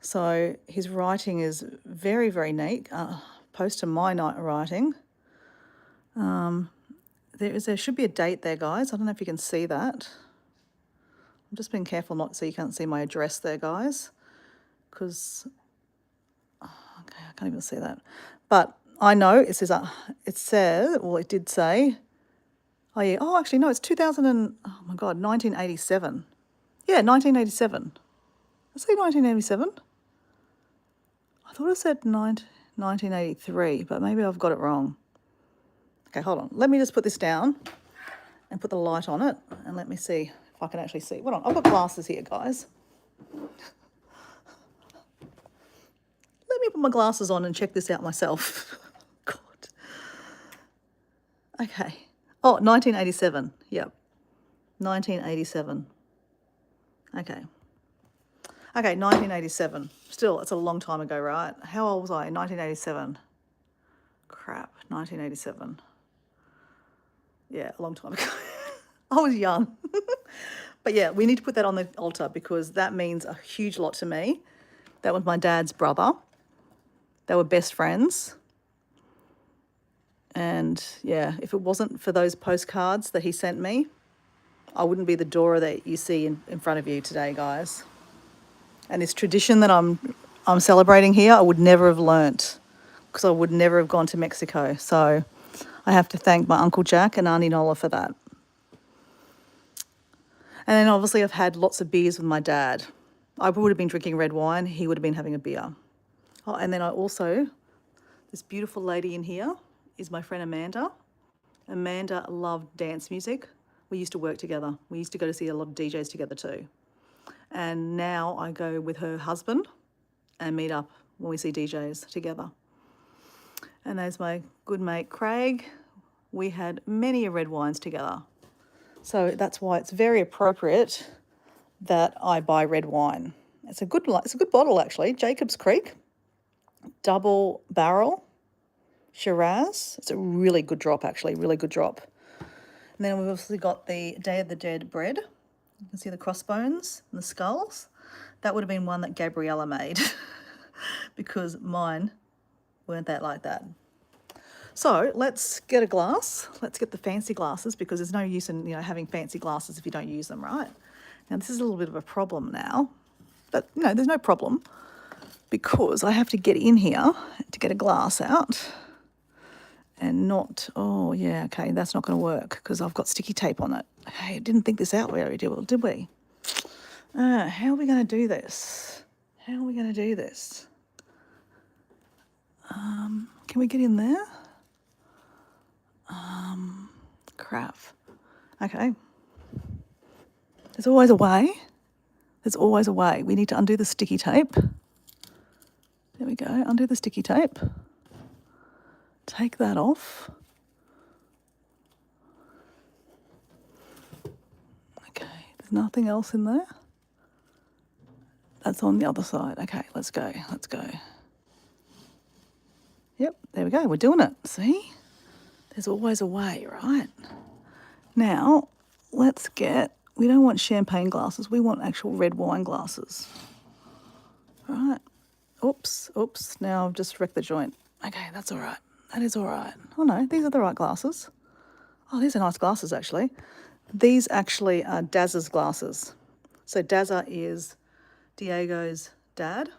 So his writing is very, very neat. Opposed to my writing. There should be a date there, guys. I don't know if you can see that. I'm just being careful not so you can't see my address there, guys. Because, okay, I can't even see that. But I know it says, well, it did say, oh yeah, oh actually no, it's 1987. Yeah, 1987. I say 1987. I thought it said 1983, but maybe I've got it wrong. Okay, hold on. Let me just put this down and put the light on it, and let me see if I can actually see. Hold on, I've got glasses here, guys. Let me put my glasses on and check this out myself. God. Okay. Oh, 1987. Yep. 1987. Okay. Okay, 1987. Still, it's a long time ago, right? How old was I in 1987? Crap, 1987. Yeah, a long time ago. I was young. But yeah, we need to put that on the altar because that means a huge lot to me. That was my dad's brother. They were best friends. And yeah, if it wasn't for those postcards that he sent me, I wouldn't be the Dora that you see in front of you today, guys. And this tradition that I'm celebrating here, I would never have learnt because I would never have gone to Mexico. So I have to thank my Uncle Jack and Auntie Nola for that. And then obviously I've had lots of beers with my dad. I would have been drinking red wine. He would have been having a beer. Oh, and then I also, this beautiful lady in here is my friend Amanda. Amanda loved dance music. We used to work together. We used to go to see a lot of DJs together too. And now I go with her husband and meet up when we see DJs together. And there's my good mate Craig. We had many red wines together. So that's why it's very appropriate that I buy red wine. It's a good bottle actually. Jacob's Creek, double barrel, Shiraz. It's a really good drop actually, really good drop. And then we've obviously got the Day of the Dead bread. You can see the crossbones and the skulls. That would have been one that Gabriella made because mine weren't that like that. So let's get a glass. Let's get the fancy glasses because there's no use in having fancy glasses if you don't use them, right? Now this is a little bit of a problem now, but there's no problem because I have to get in here to get a glass out and not, oh yeah, okay, that's not going to work because I've got sticky tape on it. Hey, I didn't think this out very well, did we? How are we going to do this? How are we going to do this? Can we get in there? Crap. Okay. There's always a way. There's always a way. We need to undo the sticky tape. There we go. Undo the sticky tape. Take that off. Okay. There's nothing else in there. That's on the other side. Okay, let's go. Let's go. Yep, there we go. We're doing it. See? There's always a way, right? Now, we don't want champagne glasses. We want actual red wine glasses. All right. Oops. Now I've just wrecked the joint. Okay, that's all right. That is all right. Oh, no, these are the right glasses. Oh, these are nice glasses, actually. These actually are Daz's glasses. So Dazza is Diego's dad.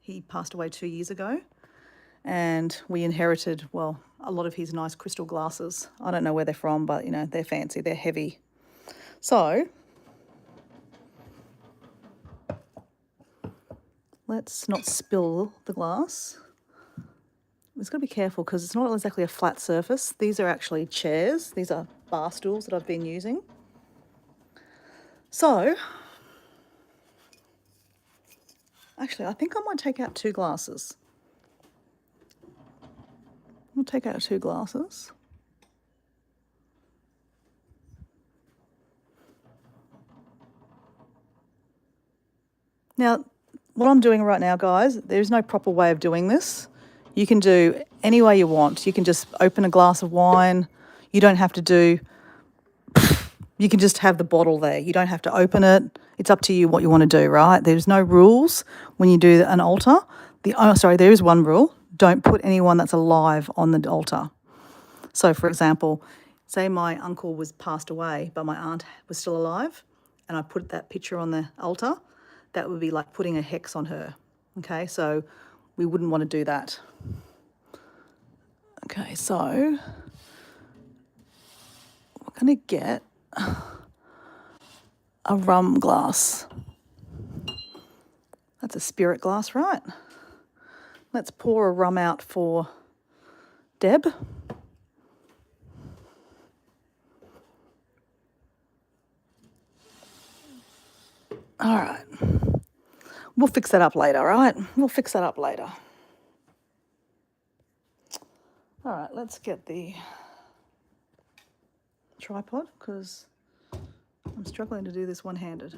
He passed away 2 years ago, and we inherited, well, a lot of his nice crystal glasses. I don't know where they're from, but you know, they're fancy, they're heavy. So let's not spill the glass. We've got to be careful because it's not exactly a flat surface. These are actually chairs. These are bar stools that I've been using. So, actually, I think I might take out 2 glasses. I'll take out 2 glasses. Now, what I'm doing right now, guys, there's no proper way of doing this. You can do any way you want. You can just open a glass of wine. You don't have to do, you can just have the bottle there. You don't have to open it. It's up to you what you want to do, right? There's no rules when you do an altar. There is one rule. Don't put anyone that's alive on the altar. So, for example, say my uncle was passed away, but my aunt was still alive, and I put that picture on the altar, that would be like putting a hex on her. Okay, so we wouldn't want to do that. Okay, so we're going to get a rum glass. That's a spirit glass, right? Let's pour a rum out for Deb. All right. We'll fix that up later, right? We'll fix that up later. All right, let's get the tripod because I'm struggling to do this one-handed.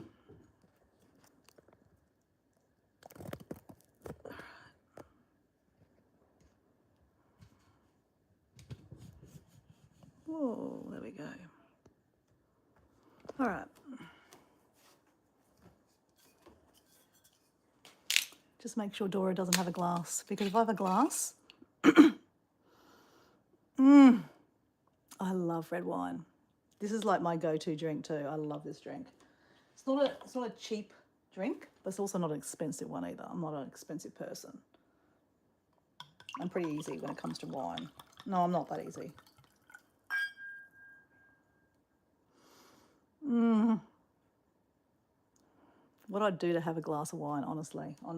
Whoa, there we go. All right. Just make sure Dora doesn't have a glass, because if I have a glass, I love red wine. This is like my go-to drink too. I love this drink. It's not a cheap drink, but it's also not an expensive one either. I'm not an expensive person. I'm pretty easy when it comes to wine. No, I'm not that easy. What I'd do to have a glass of wine, honestly. All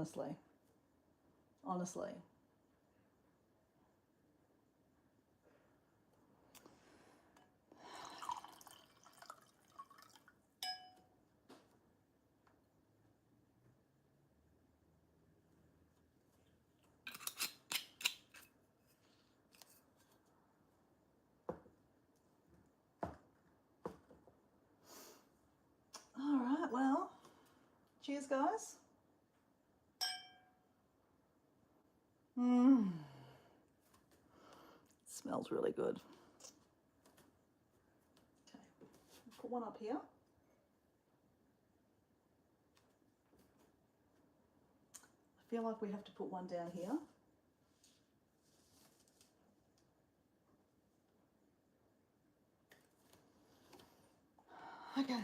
right, well, cheers, guys. Smells really good. Okay, put one up here. I feel like we have to put one down here. Okay.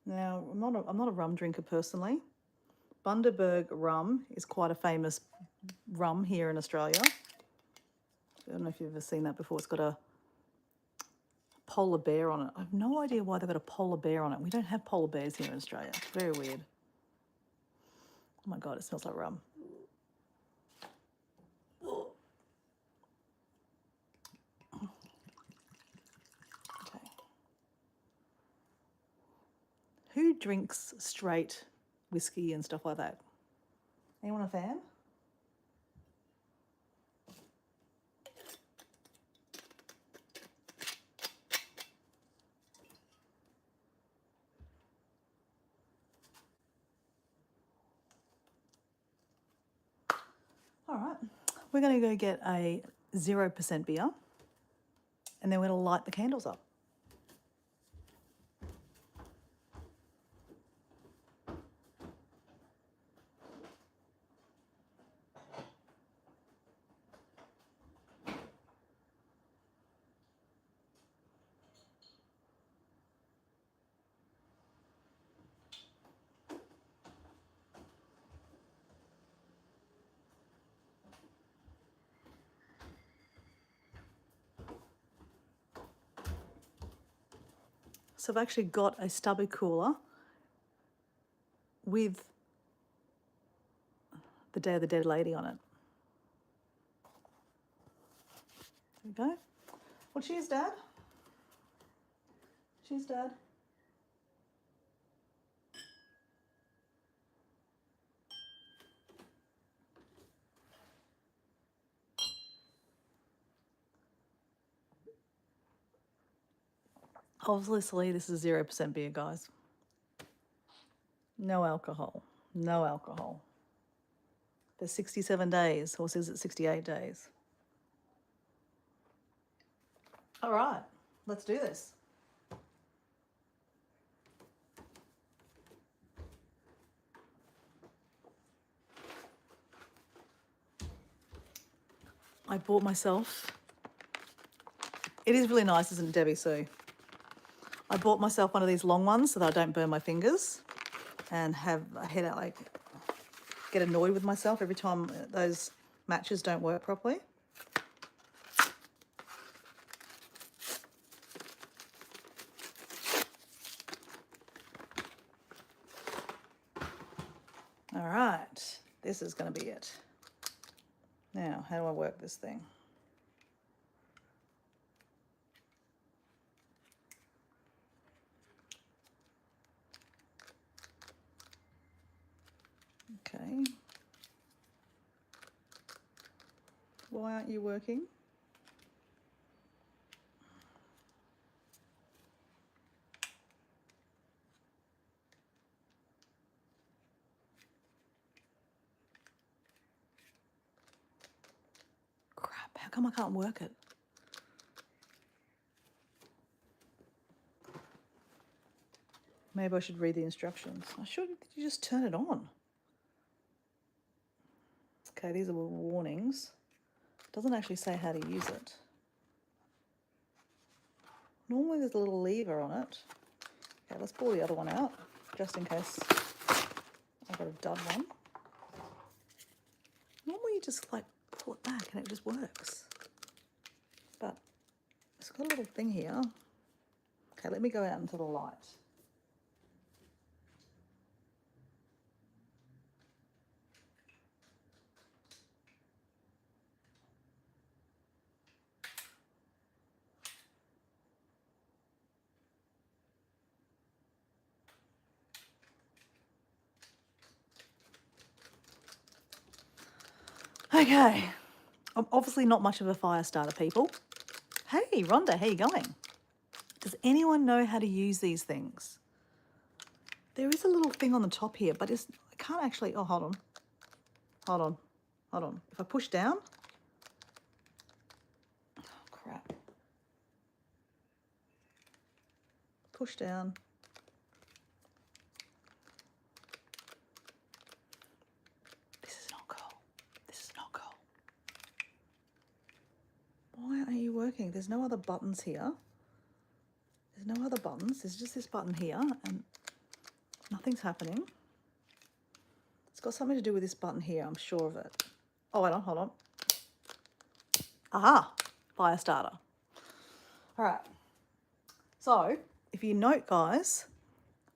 Now, I'm not a rum drinker personally. Bundaberg rum is quite a famous rum here in Australia. I don't know if you've ever seen that before. It's got a polar bear on it. I have no idea why they've got a polar bear on it. We don't have polar bears here in Australia. It's very weird. Oh my God, it smells like rum. Okay. Who drinks straight whiskey and stuff like that? Anyone a fan? All right, we're going to go get a 0% beer, and then we're going to light the candles up. So I've actually got a stubby cooler with the Day of the Dead lady on it. There we go. Well, cheers, Dad. Cheers, Dad. Obviously, this is 0% beer, guys. No alcohol. No alcohol. For 67 days, or says it 68 days. All right, let's do this. I bought myself, it is really nice, isn't it, Debbie Sue? I bought myself one of these long ones so that I don't burn my fingers and have a headache, like get annoyed with myself every time those matches don't work properly. All right, this is going to be it. Now, how do I work this thing? Okay. Why aren't you working? Crap, how come I can't work it? Maybe I should read the instructions. I should. Did you just turn it on? Okay, these are warnings. It doesn't actually say how to use it. Normally there's a little lever on it. Okay, let's pull the other one out, just in case I've got a dud one. Normally you just like pull it back and it just works. But it's got a little thing here. Okay, let me go out into the light. Okay, I'm obviously not much of a fire starter, people. Hey, Rhonda, how you going? Does anyone know how to use these things? There is a little thing on the top here, but I can't actually, oh, hold on. Hold on, hold on. If I push down, oh, crap. Push down. This is not cool. This is not cool. Why aren't you working? There's no other buttons here. There's no other buttons. There's just this button here and nothing's happening. It's got something to do with this button here, I'm sure of it. Oh, wait on, hold on. Aha, fire starter. All right. So if you note, guys,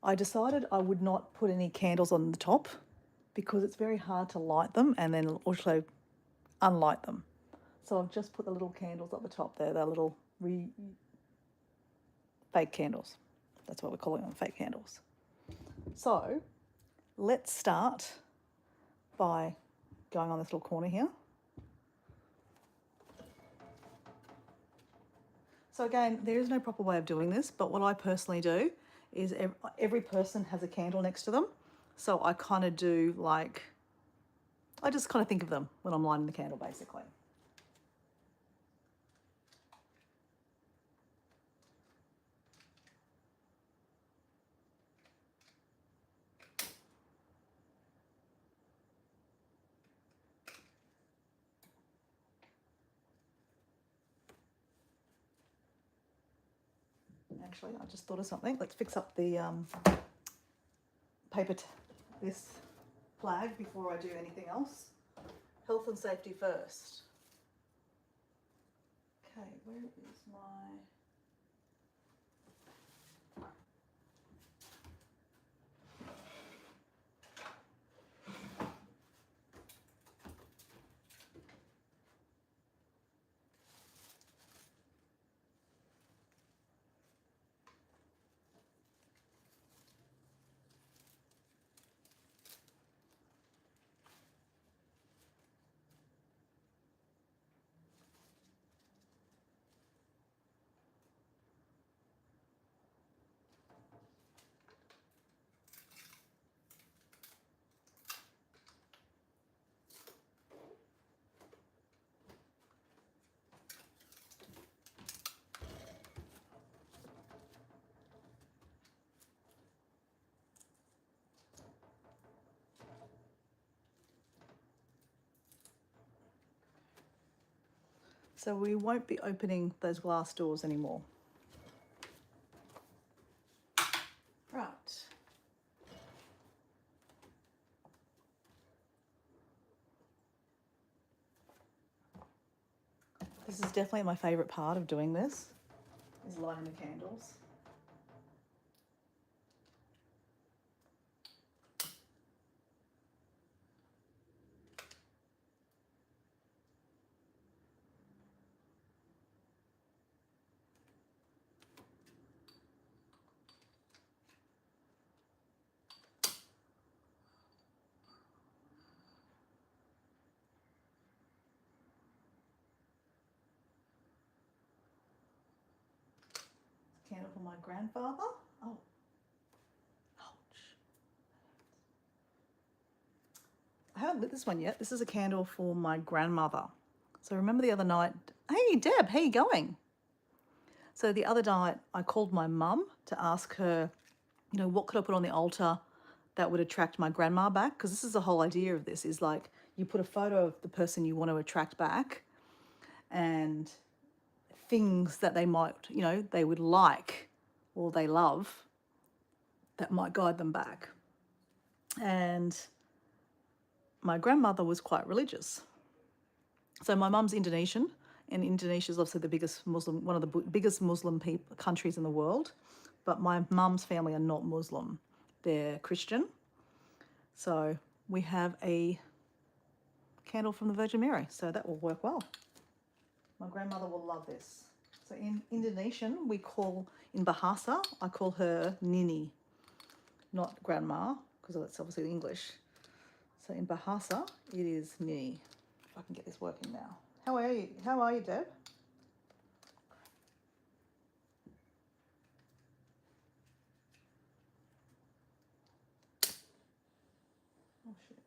I decided I would not put any candles on the top because it's very hard to light them and then also unlight them. So I've just put the little candles at the top there. They're little fake candles. That's what we're calling them, fake candles. So let's start by going on this little corner here. So again, there is no proper way of doing this, but what I personally do is every person has a candle next to them. So I kind of do like, I just kind of think of them when I'm lighting the candle basically. Actually, I just thought of something. Let's fix up the this flag before I do anything else. Health and safety first. Okay, where is my... So we won't be opening those glass doors anymore. Right. This is definitely my favourite part of doing this, is lighting the candles. Candle for my grandfather. Oh, ouch. I haven't lit this one yet. This is a candle for my grandmother. So remember the other night, hey Deb, how you going? So the other night I called my mum to ask her, you know, what could I put on the altar that would attract my grandma back? Because this is the whole idea of this, is like you put a photo of the person you want to attract back and things that they might, you know, they would like or they love that might guide them back. And my grandmother was quite religious. So my mum's Indonesian, and Indonesia is obviously the biggest Muslim, one of the biggest Muslim countries in the world. But my mum's family are not Muslim; they're Christian. So we have a candle from the Virgin Mary, so that will work well. My grandmother will love this. So in Indonesian, we call, in Bahasa, I call her Nini, not grandma, because that's obviously English. So in Bahasa, it is Nini. If I can get this working now. How are you? How are you, Deb? Oh, shit. Okay.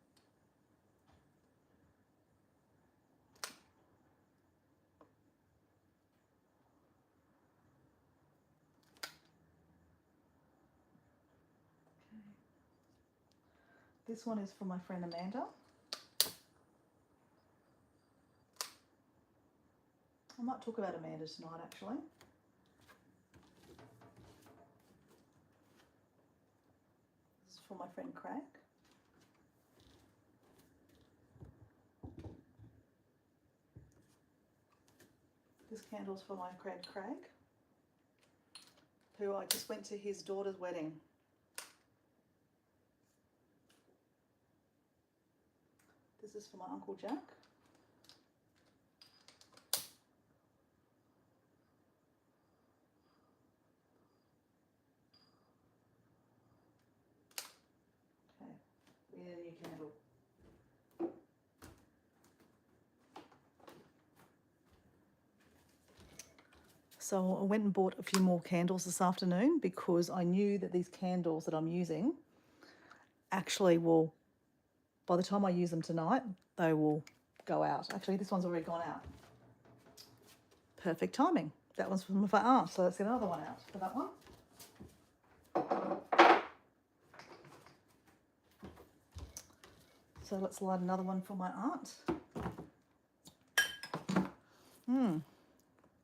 This one is for my friend Amanda. I might talk about Amanda tonight, actually. This is for my friend Craig. This candle's for my friend Craig, who I just went to his daughter's wedding. This is for my Uncle Jack. Okay, we need a new candle. So I went and bought a few more candles this afternoon because I knew that these candles that I'm using actually will, by the time I use them tonight, they will go out. Actually, this one's already gone out. Perfect timing. That one's from my aunt, so let's get another one out for that one. So let's light another one for my aunt.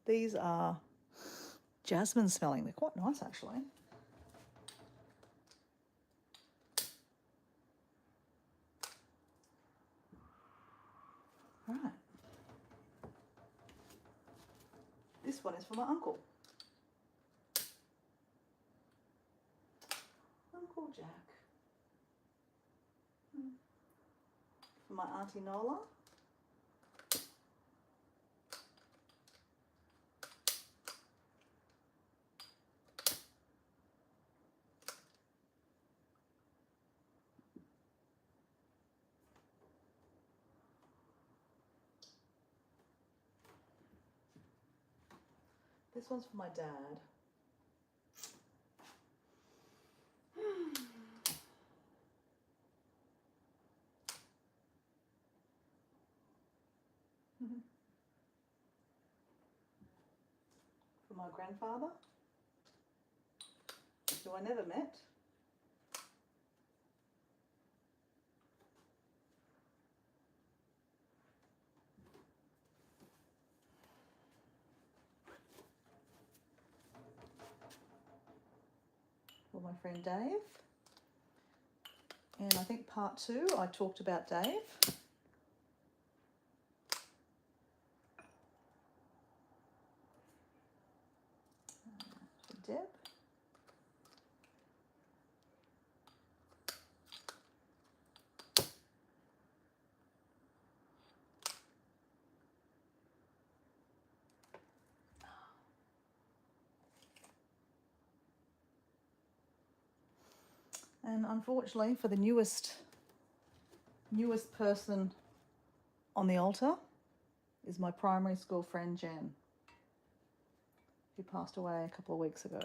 These are jasmine smelling. They're quite nice, actually. Right. This one is for my uncle. Uncle Jack. For my auntie Nola. This one's for my dad. For my grandfather, who I never met. my friend Dave. And I think part 2, I talked about Dave. For Deb. And unfortunately, for the newest person on the altar is my primary school friend Jen, who passed away a couple of weeks ago.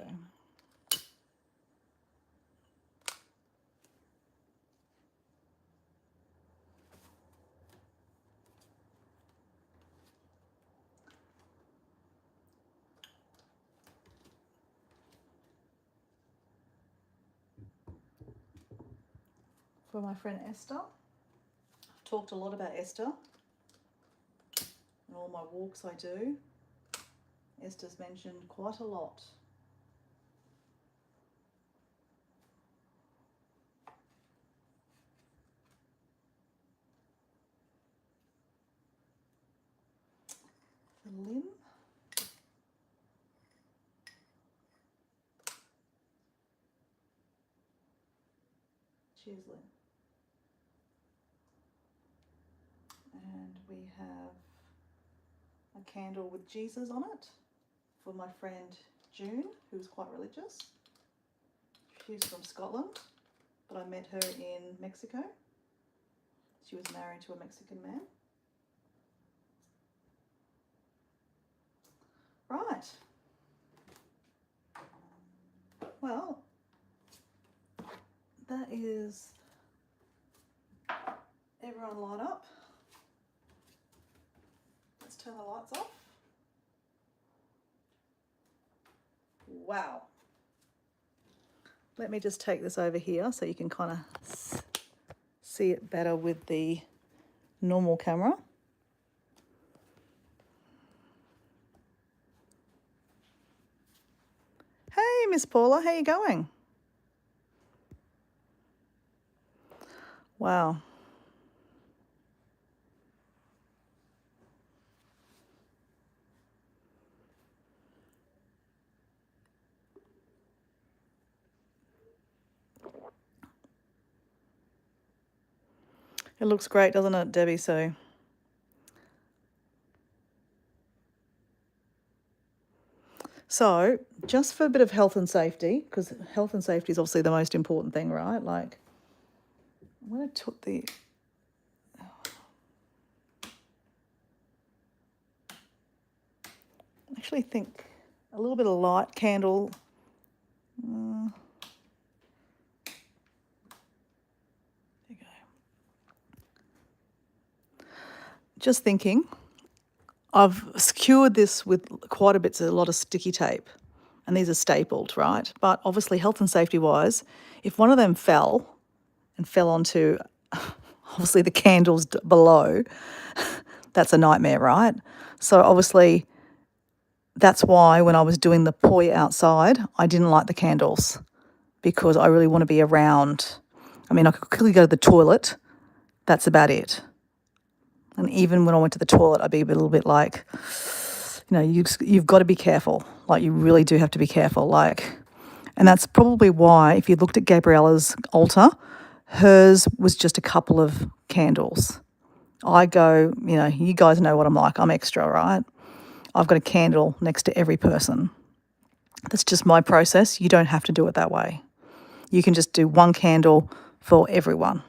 For my friend Esther, I've talked a lot about Esther and all my walks I do. Esther's mentioned quite a lot. For Lynn, cheers Lynn. And we have a candle with Jesus on it for my friend June, who's quite religious. She's from Scotland, but I met her in Mexico. She was married to a Mexican man. Right. Well, that is everyone line up. Let's turn the lights off. Wow. Let me just take this over here so you can kind of see it better with the normal camera. Hey, Miss Paula, how you going? Wow. It looks great, doesn't it, Debbie? So just for a bit of health and safety, because health and safety is obviously the most important thing, right? Like, I'm going to put the... I actually think a little bit of light candle... there you go. Just thinking, I've secured this with quite a lot of sticky tape, and these are stapled, right? But obviously health and safety wise, if one of them fell onto obviously the candles below, that's a nightmare, right? So obviously that's why when I was doing the poi outside, I didn't light the candles, because I really want to be around. I mean, I could quickly go to the toilet. That's about it. And even when I went to the toilet, I'd be a little bit like, you've got to be careful. Like, you really do have to be careful. Like, and that's probably why, if you looked at Gabriella's altar, hers was just a couple of candles. I go, you guys know what I'm like. I'm extra, right? I've got a candle next to every person. That's just my process. You don't have to do it that way. You can just do one candle for everyone.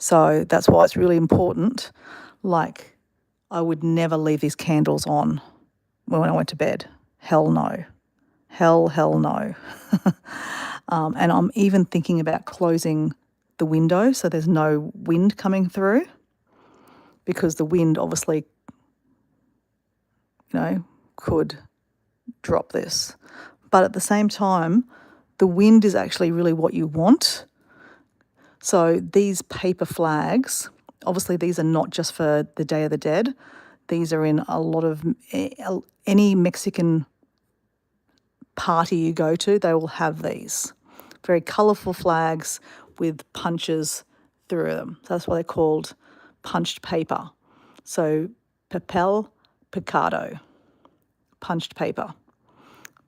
So that's why it's really important. Like, I would never leave these candles on when I went to bed. Hell no. Hell no. And I'm even thinking about closing the window so there's no wind coming through, because the wind obviously, could drop this. But at the same time, the wind is actually really what you want. So these paper flags, obviously these are not just for the Day of the Dead. These are in a lot of any Mexican party you go to, they will have these very colourful flags with punches through them. So that's why they're called punched paper. So papel picado, punched paper.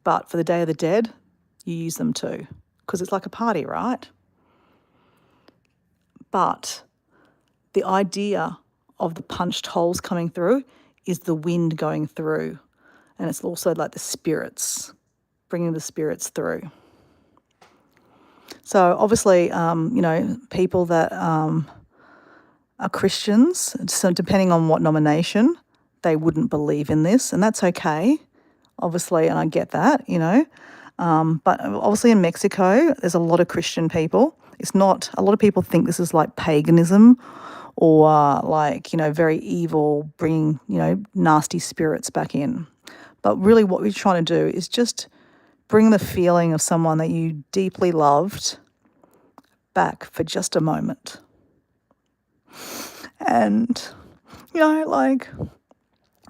But for the Day of the Dead, you use them too, because it's like a party, right? But the idea of the punched holes coming through is the wind going through. And it's also like the spirits, bringing the spirits through. So obviously, people that are Christians, so depending on what denomination, they wouldn't believe in this, and that's okay, obviously, and I get that, but obviously in Mexico, there's a lot of Christian people. It's not, a lot of people think this is like paganism or very evil, bringing, nasty spirits back in. But really what we're trying to do is just bring the feeling of someone that you deeply loved back for just a moment. And,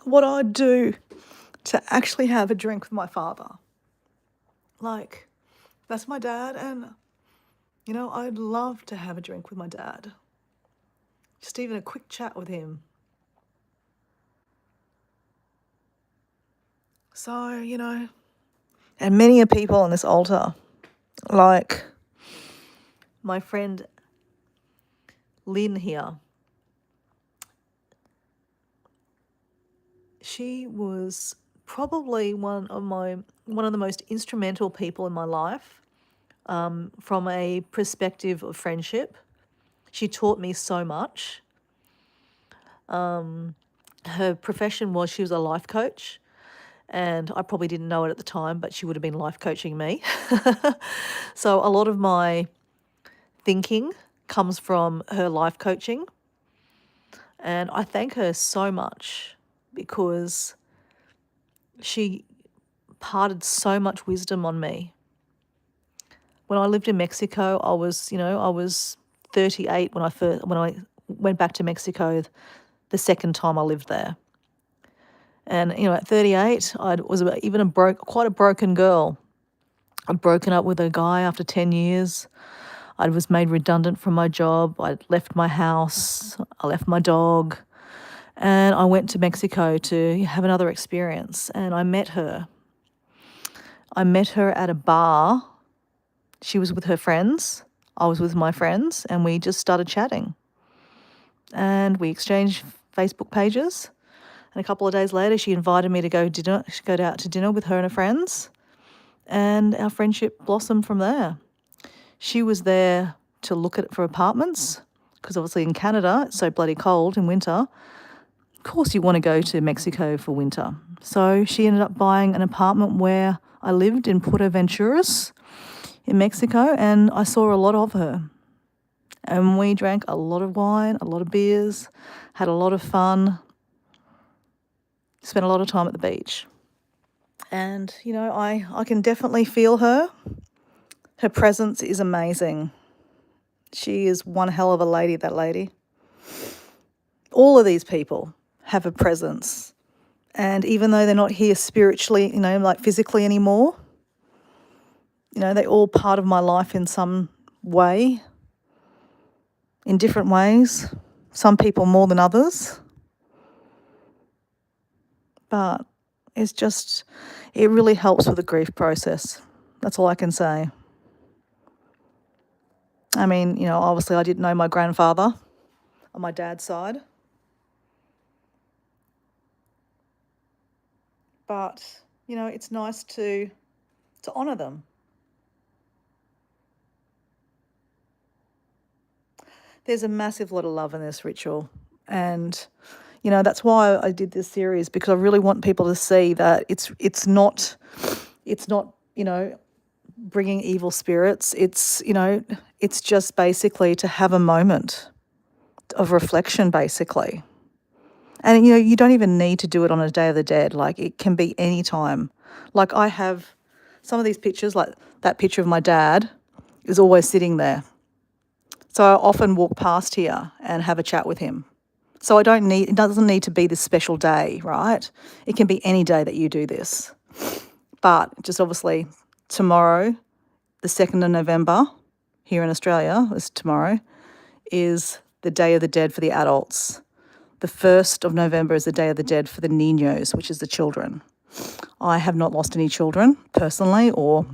what I'd do to actually have a drink with my father. Like, that's my dad, and, I'd love to have a drink with my dad. Just even a quick chat with him. So, and many people on this altar, like my friend Lynn here, she was probably one of the most instrumental people in my life, from a perspective of friendship. She taught me so much. Her profession was, she was a life coach, and I probably didn't know it at the time, but she would have been life coaching me. So a lot of my thinking comes from her life coaching, and I thank her so much because she imparted so much wisdom on me. When I lived in Mexico, I was 38 when I went back to Mexico the second time I lived there. And, at 38, I was quite a broken girl. I'd broken up with a guy after 10 years. I was made redundant from my job. I'd left my house. I left my dog. And I went to Mexico to have another experience. And I met her. I met her at a bar. She was with her friends. I was with my friends. And we just started chatting. And we exchanged Facebook pages. And a couple of days later, she invited me to go out to dinner with her and her friends. And our friendship blossomed from there. She was there to look for apartments, because obviously in Canada, it's so bloody cold in winter. Of course you want to go to Mexico for winter. So she ended up buying an apartment where I lived in Puerto Venturas in Mexico, and I saw a lot of her. And we drank a lot of wine, a lot of beers, had a lot of fun, spent a lot of time at the beach. And, I can definitely feel her. Her presence is amazing. She is one hell of a lady, that lady. All of these people have a presence. And even though they're not here spiritually, physically anymore, they're all part of my life in some way, in different ways. Some people more than others. But it really helps with the grief process. That's all I can say. I mean, obviously I didn't know my grandfather on my dad's side. But, it's nice to honour them. There's a massive lot of love in this ritual. And, that's why I did this series, because I really want people to see that it's not, bringing evil spirits. It's just basically to have a moment of reflection, basically. And, you don't even need to do it on a Day of the Dead. Like, it can be any time. Like, I have some of these pictures, like that picture of my dad is always sitting there. So I often walk past here and have a chat with him. So it doesn't need to be this special day, right? It can be any day that you do this. But just obviously tomorrow, the 2nd of November, here in Australia, is tomorrow, is the Day of the Dead for the adults. The 1st of November is the Day of the Dead for the niños, which is the children. I have not lost any children personally, or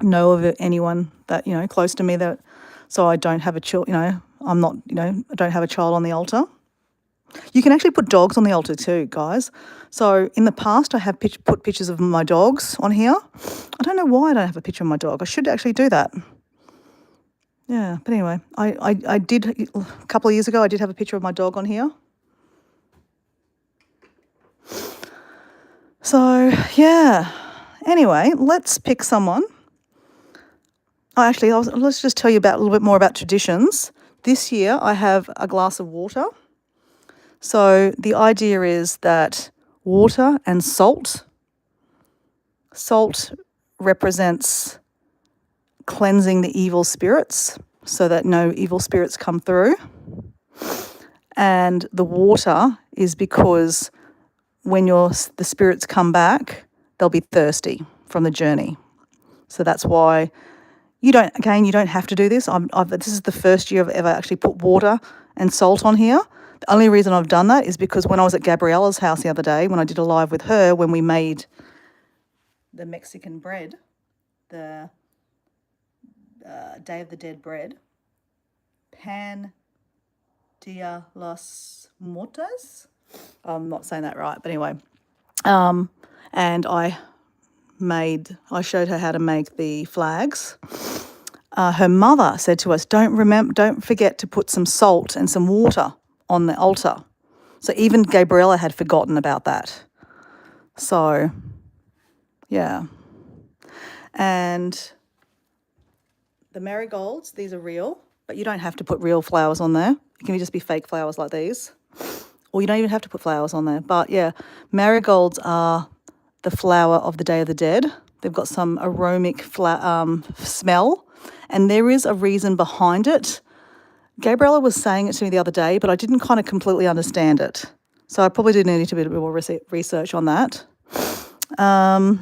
know of anyone that, close to me that, so I don't have a child, I'm not, I don't have a child on the altar. You can actually put dogs on the altar too, guys. So in the past, I have put pictures of my dogs on here. I don't know why I don't have a picture of my dog. I should actually do that. Yeah, but anyway, I did, a couple of years ago, I did have a picture of my dog on here. So, yeah. Anyway, let's pick someone. Oh, actually, let's just tell you a little bit more about traditions. This year, I have a glass of water. So the idea is that water and salt represents cleansing the evil spirits so that no evil spirits come through. And the water is because when the spirits come back, they'll be thirsty from the journey. So that's why you don't have to do this. This is the first year I've ever actually put water and salt on here. The only reason I've done that is because when I was at Gabriella's house the other day, when I did a live with her, when we made the Mexican bread, the Day of the Dead bread, Pan Dia los Muertos. I'm not saying that right, but anyway. And I showed her how to make the flags. Her mother said to us, don't forget to put some salt and some water on the altar. So even Gabriella had forgotten about that. So, yeah. And the marigolds, these are real, but you don't have to put real flowers on there. It can just be fake flowers like these. Or you don't even have to put flowers on there. But yeah, marigolds are the flower of the Day of the Dead. They've got some aromatic smell, and there is a reason behind it. Gabriella was saying it to me the other day, but I didn't kind of completely understand it. So I probably do need to do a bit more research on that. Obviously,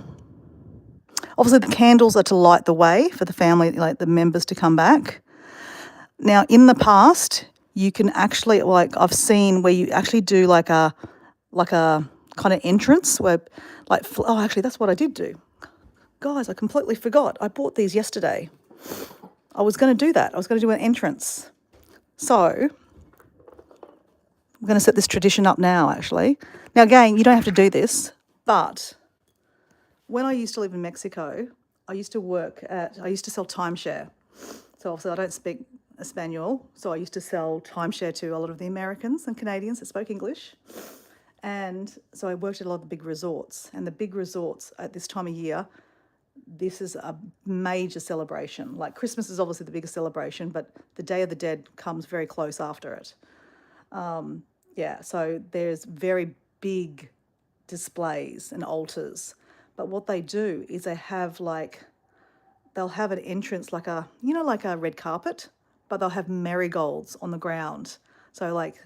the candles are to light the way for the family, like the members, to come back. Now, in the past, you can actually, I've seen where you actually do like a kind of entrance where, actually, that's what I did do. Guys, I completely forgot. I bought these yesterday. I was going to do that. I was going to do an entrance. So I'm going to set this tradition up now, actually. Now, again, you don't have to do this, but when I used to live in Mexico, I used to sell timeshare. So obviously I don't speak Espanol, so I used to sell timeshare to a lot of the Americans and Canadians that spoke English. And so I worked at a lot of the big resorts. And the big resorts at this time of year, this is a major celebration. Like Christmas is obviously the biggest celebration, but the Day of the Dead comes very close after it. So there's very big displays and altars. But what they do is they'll have an entrance like a red carpet, but they'll have marigolds on the ground. So like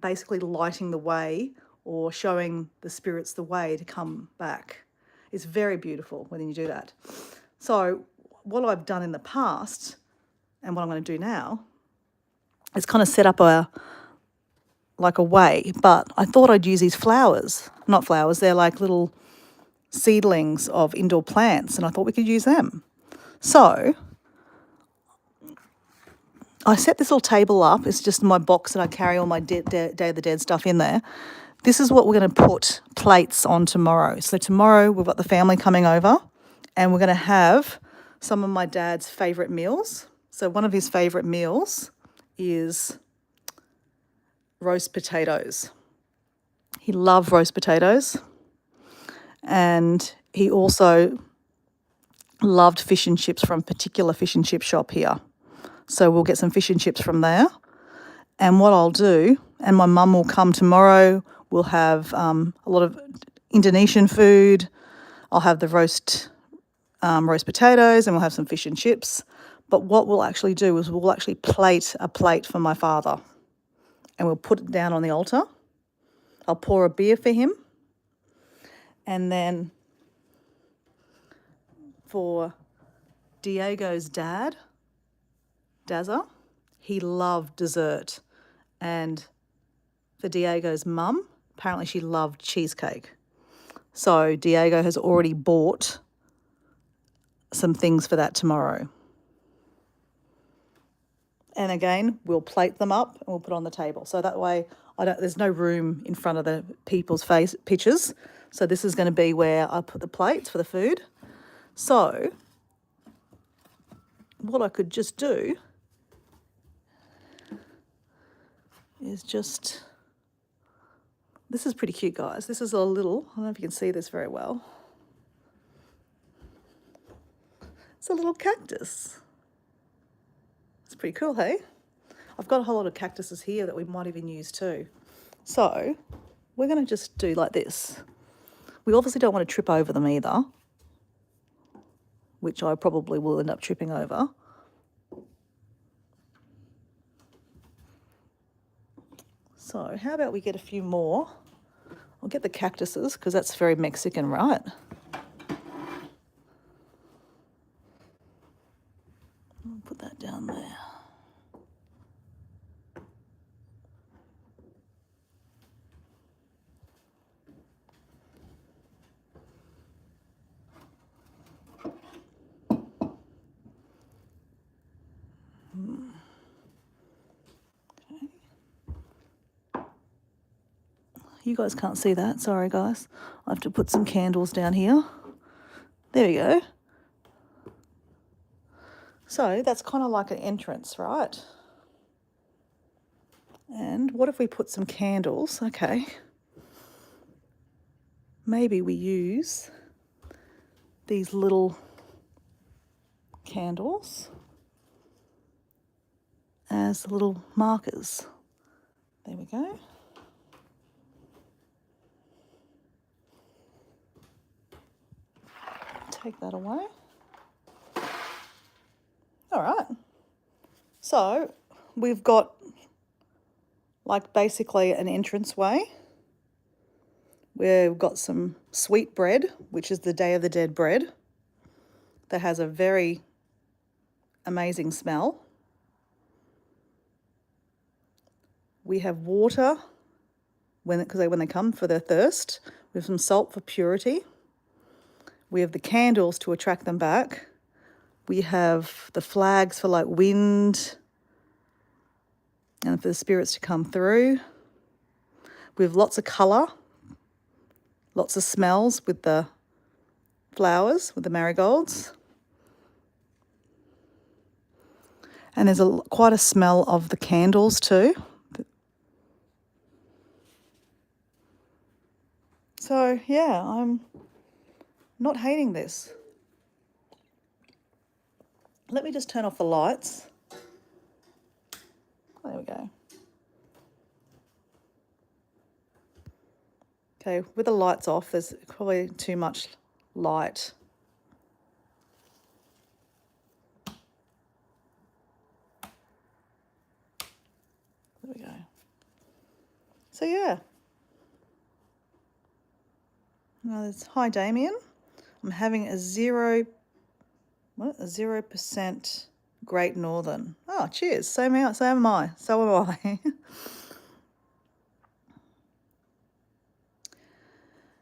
basically lighting the way or showing the spirits the way to come back. It's very beautiful when you do that. So what I've done in the past and what I'm going to do now is kind of set up a way, but I thought I'd use these flowers. Not flowers, they're like little seedlings of indoor plants, and I thought we could use them. So I set this little table up. It's just my box that I carry all my Day of the Dead stuff in there. This is what we're going to put plates on tomorrow. So tomorrow we've got the family coming over and we're going to have some of my dad's favourite meals. So one of his favourite meals is roast potatoes. He loved roast potatoes, and he also loved fish and chips from a particular fish and chip shop here. So we'll get some fish and chips from there. And what I'll do, and my mum will come tomorrow, we'll have a lot of Indonesian food. I'll have the roast potatoes, and we'll have some fish and chips. But what we'll actually do is we'll actually plate a plate for my father, and we'll put it down on the altar. I'll pour a beer for him, and then for Diego's dad, Dazza, he loved dessert. And for Diego's mum, apparently she loved cheesecake. So Diego has already bought some things for that tomorrow. And again, we'll plate them up and we'll put on the table. So that way there's no room in front of the people's pictures. So this is going to be where I put the plates for the food. So what I could just do is just, this is pretty cute, guys. This is a little, I don't know if you can see this very well. It's a little cactus. It's pretty cool, hey? I've got a whole lot of cactuses here that we might even use too. So we're going to just do like this. We obviously don't want to trip over them either, which I probably will end up tripping over. So how about we get a few more? I'll get the cactuses because that's very Mexican, right? I'll put that down there. You guys can't see that, sorry guys. I have to put some candles down here. There we go. So that's kind of like an entrance, right? And what if we put some candles? Okay. Maybe we use these little candles as little markers. There we go. Take that away. All right. So we've got like basically an entranceway. We've got some sweet bread, which is the Day of the Dead bread, that has a very amazing smell. We have water when they come for their thirst. We have some salt for purity. We have the candles to attract them back. We have the flags for like wind and for the spirits to come through. We have lots of colour, lots of smells with the flowers, with the marigolds. And there's quite a smell of the candles too. So yeah, I'm not hating this. Let me just turn off the lights. There we go. Okay, with the lights off, there's probably too much light. There we go. So yeah. Now there's, hi Damien. I'm having a 0% Great Northern. Oh, cheers. So am I. So am I.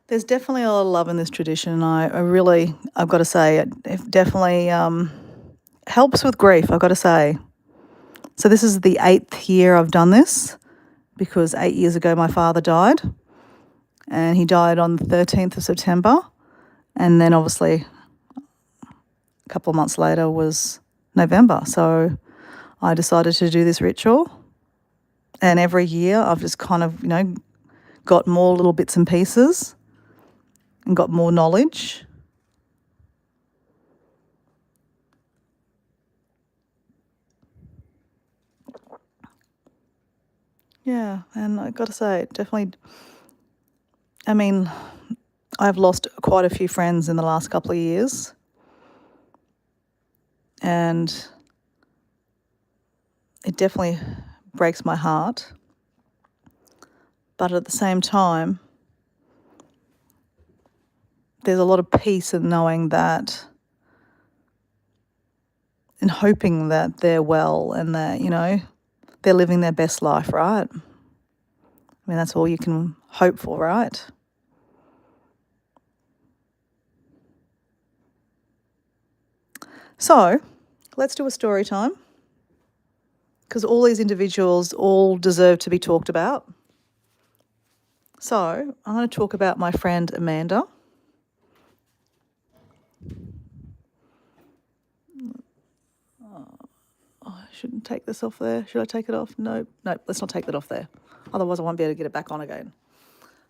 There's definitely a lot of love in this tradition. I've got to say, it definitely helps with grief, I've got to say. So this is the 8th year I've done this, because 8 years ago my father died, and he died on the 13th of September. And then obviously a couple of months later was November. So I decided to do this ritual. And every year I've just kind of, got more little bits and pieces and got more knowledge. Yeah, and I've got to say, definitely, I've lost quite a few friends in the last couple of years. And it definitely breaks my heart. But at the same time, there's a lot of peace in knowing that and hoping that they're well and that, they're living their best life, right? I mean, that's all you can hope for, right? So let's do a story time, because all these individuals all deserve to be talked about. So I'm going to talk about my friend Amanda. I shouldn't take this off there. Should I take it off? No, let's not take that off there. Otherwise I won't be able to get it back on again.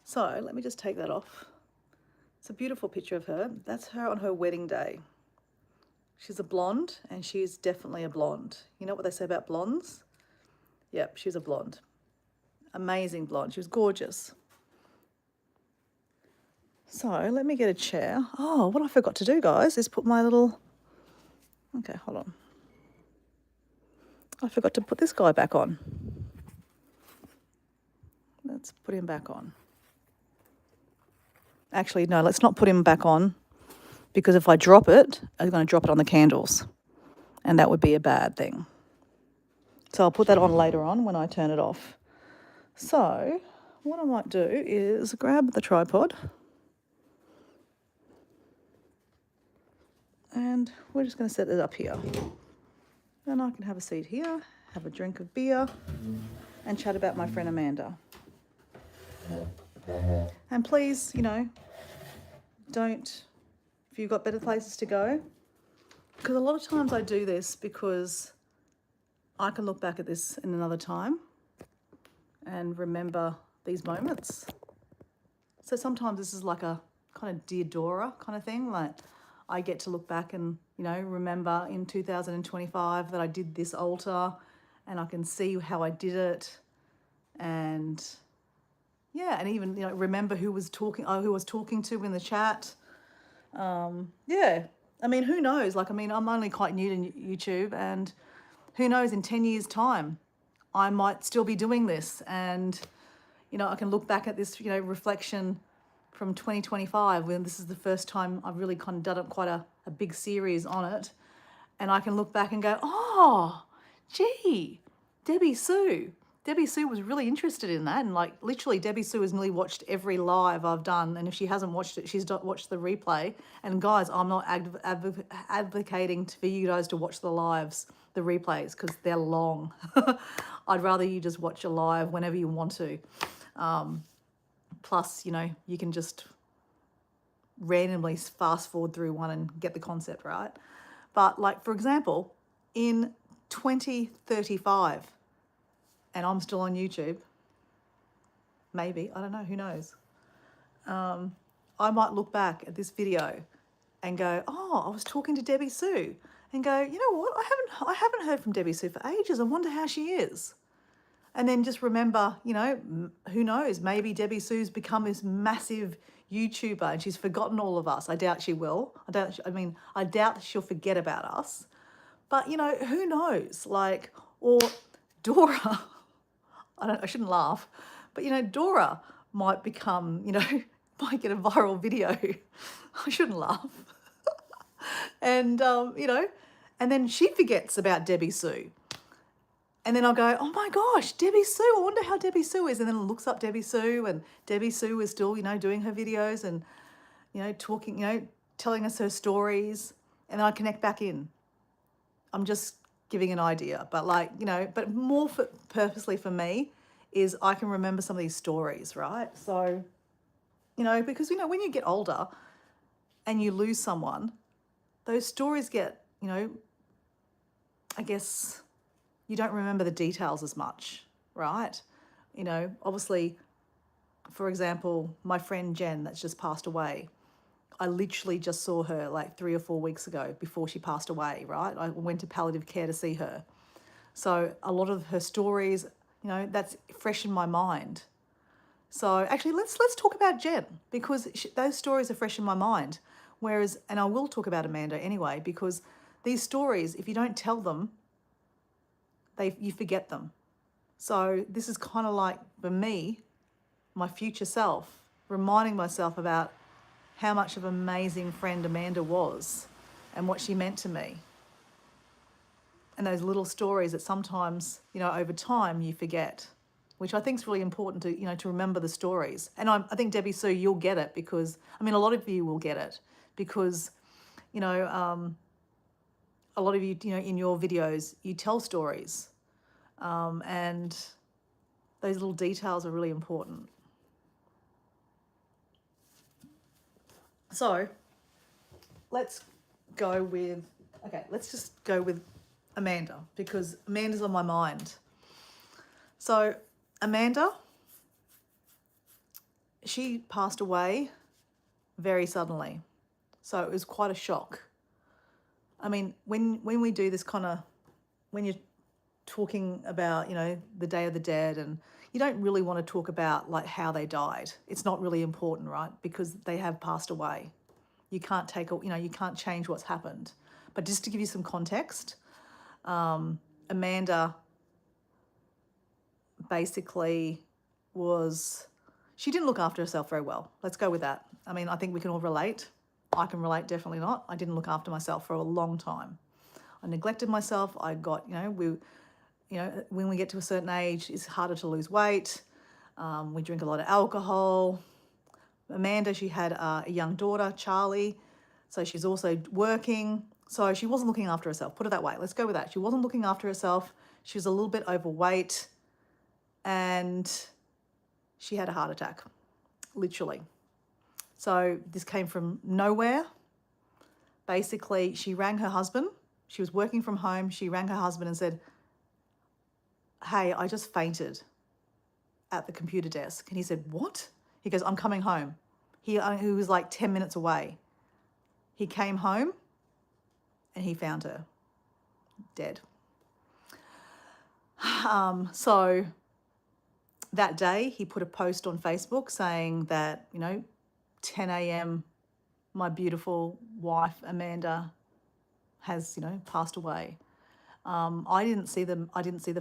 So let me just take that off. It's a beautiful picture of her. That's her on her wedding day. She's a blonde, and she's definitely a blonde. You know what they say about blondes? Yep, she's a blonde. Amazing blonde. She was gorgeous. So let me get a chair. Oh, what I forgot to do, guys, is put my little... Okay, hold on. I forgot to put this guy back on. Let's put him back on. Actually, no, let's not put him back on, because if I drop it, I'm going to drop it on the candles, and that would be a bad thing. So I'll put that on later on when I turn it off. So what I might do is grab the tripod, and we're just going to set it up here. And I can have a seat here, have a drink of beer, and chat about my friend Amanda. And please, don't, if you've got better places to go, because a lot of times I do this because I can look back at this in another time and remember these moments. So sometimes this is like a kind of Dear Dora kind of thing. Like I get to look back and, remember in 2025 that I did this altar, and I can see how I did it. And yeah, and even, remember who was talking to in the chat. Yeah, I mean, who knows? I'm only quite new to YouTube, and who knows, in 10 years' time, I might still be doing this. And, I can look back at this, reflection from 2025, when this is the first time I've really kind of done quite a big series on it. And I can look back and go, oh, gee, Debbie Sue. Debbie Sue was really interested in that. And literally Debbie Sue has nearly watched every live I've done. And if she hasn't watched it, she's watched the replay. And guys, I'm not advocating for you guys to watch the lives, the replays, because they're long. I'd rather you just watch a live whenever you want to. Plus, you can just randomly fast forward through one and get the concept, right? But for example, in 2035, and I'm still on YouTube, maybe, I don't know, who knows? I might look back at this video and go, oh, I was talking to Debbie Sue, and go, you know what? I haven't heard from Debbie Sue for ages. I wonder how she is. And then just remember, who knows? Maybe Debbie Sue's become this massive YouTuber and she's forgotten all of us. I doubt she will. I doubt she'll forget about us. But, who knows? Or Dora, I shouldn't laugh, but, Dora might become, might get a viral video. I shouldn't laugh. And, and then she forgets about Debbie Sue. And then I'll go, oh my gosh, Debbie Sue, I wonder how Debbie Sue is. And then it looks up Debbie Sue, and Debbie Sue is still, doing her videos and, talking, telling us her stories. And then I connect back in. I'm just giving an idea. But but more purposely for me is I can remember some of these stories, right? So, because, when you get older and you lose someone, those stories get, I guess, you don't remember the details as much, right? Obviously, for example, my friend Jen that's just passed away, I literally just saw her 3 or 4 weeks ago before she passed away, right? I went to palliative care to see her. So a lot of her stories, that's fresh in my mind. So actually, let's talk about Jen, because those stories are fresh in my mind. Whereas, and I will talk about Amanda anyway, because these stories, if you don't tell them, you forget them. So this is kind of like, for me, my future self, reminding myself about how much of an amazing friend Amanda was and what she meant to me. and those little stories that sometimes, over time you forget, which I think is really important to, to remember the stories. And I think, Debbie Sue, you'll get it because, I mean, a lot of you will get it because, you know, a lot of you, in your videos, you tell stories, and those little details are really important. So let's just go with Amanda because Amanda's on my mind. So Amanda, she passed away very suddenly. So it was quite a shock. I mean, when we do this kind of, when you're talking about, the Day of the Dead, and you don't really want to talk about like how they died. It's not really important, right? Because they have passed away. You can't you can't change what's happened. But just to give you some context, Amanda basically she didn't look after herself very well. Let's go with that. I mean, I think we can all relate. I can relate, definitely not. I didn't look after myself for a long time. I neglected myself. I got, when we get to a certain age, it's harder to lose weight. We drink a lot of alcohol. Amanda, she had a young daughter, Charlie. So she's also working. So she wasn't looking after herself. Put it that way. Let's go with that. She wasn't looking after herself. She was a little bit overweight. And she had a heart attack, literally. So this came from nowhere. Basically, she rang her husband. She was working from home. She rang her husband and said, "Hey, I just fainted at the computer desk." And he said, "What?" He goes, "I'm coming home." He was like 10 minutes away. He came home and he found her dead. So that day he put a post on Facebook saying that, 10 a.m., my beautiful wife, Amanda, has, passed away. I didn't see the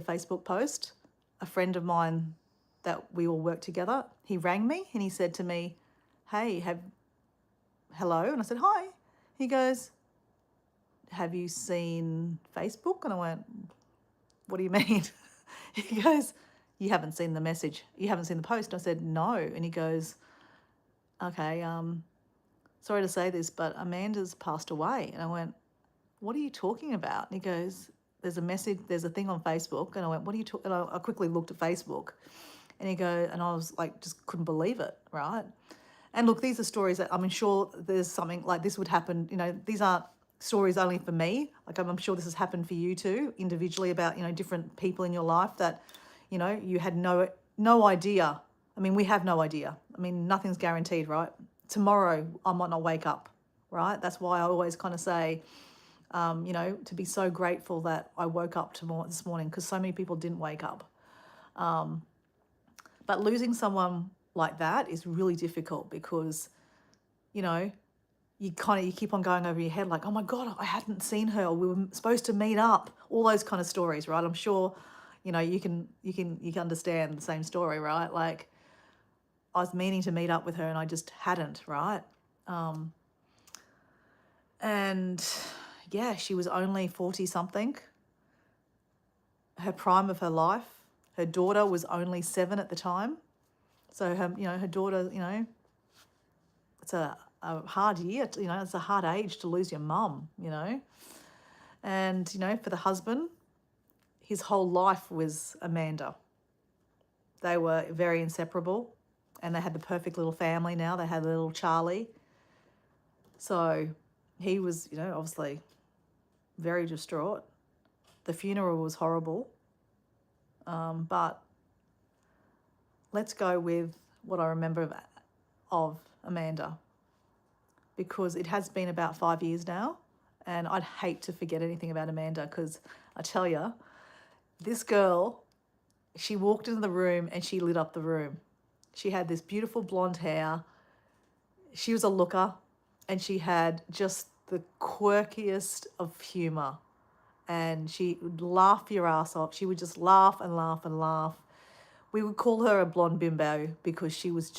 Facebook post. A friend of mine that we all work together, he rang me and he said to me, "Hey, hello." And I said, "Hi." He goes, "Have you seen Facebook?" And I went, "What do you mean?" He goes, "You haven't seen the message. You haven't seen the post." I said, "No." And he goes, "Okay, sorry to say this, but Amanda's passed away." And I went, "What are you talking about?" And he goes, "There's a message, there's a thing on Facebook." And I went, "What are you talking?" And I quickly looked at Facebook. And he goes, and I was like, just couldn't believe it, right? And look, these are stories that I'm sure there's something like this would happen. These aren't stories only for me. Like I'm sure this has happened for you too, individually, about, different people in your life that, you had no idea. I mean, we have no idea. I mean, nothing's guaranteed, right? Tomorrow I might not wake up, right? That's why I always kind of say, to be so grateful that I woke up this morning, because so many people didn't wake up. But losing someone like that is really difficult because, you keep on going over your head like, "Oh my God, I hadn't seen her. We were supposed to meet up." All those kind of stories, right? I'm sure, you can understand the same story, right? Like I was meaning to meet up with her and I just hadn't, right? And yeah, she was only 40 something, her prime of her life. Her daughter was only 7 at the time. So her daughter, it's a hard year, it's a hard age to lose your mum, And, for the husband, his whole life was Amanda. They were very inseparable and they had the perfect little family now. They had a little Charlie. So he was, obviously very distraught. The funeral was horrible. But let's go with what I remember of Amanda, because it has been about 5 years now, and I'd hate to forget anything about Amanda, because I tell you, this girl, she walked into the room and she lit up the room. She had this beautiful blonde hair. She was a looker, and she had just the quirkiest of humour, and she would laugh your ass off. She would just laugh and laugh and laugh. We would call her a blonde bimbo because she was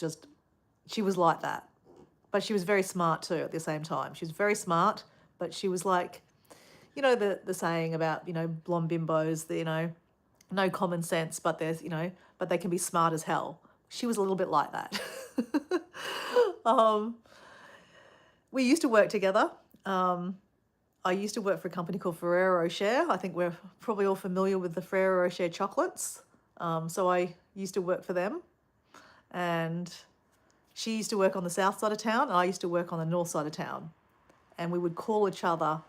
like that. But she was very smart too at the same time. She was very smart, but she was like, you know, the saying about, you know, blonde bimbos, the, you know, no common sense, but there's, you know, but they can be smart as hell. She was a little bit like that. um, we used to work together. I used to work for a company called Ferrero Rocher. I think we're probably all familiar with the Ferrero Rocher chocolates. So I used to work for them, and she used to work on the south side of town, and I used to work on the north side of town. And we would call each other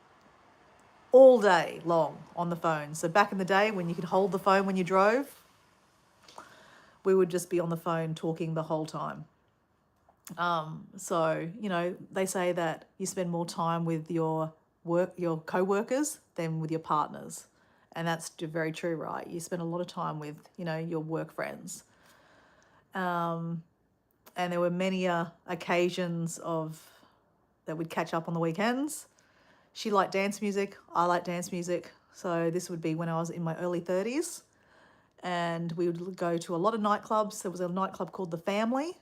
all day long on the phone. So back in the day when you could hold the phone when you drove, we would just be on the phone talking the whole time. So, you know, they say that you spend more time with your co-workers than with your partners. And that's very true, right? You spend a lot of time with, you know, your work friends. And there were many occasions that we'd catch up on the weekends. She liked dance music. I liked dance music. So this would be when I was in my early 30s. And we would go to a lot of nightclubs. There was a nightclub called The Family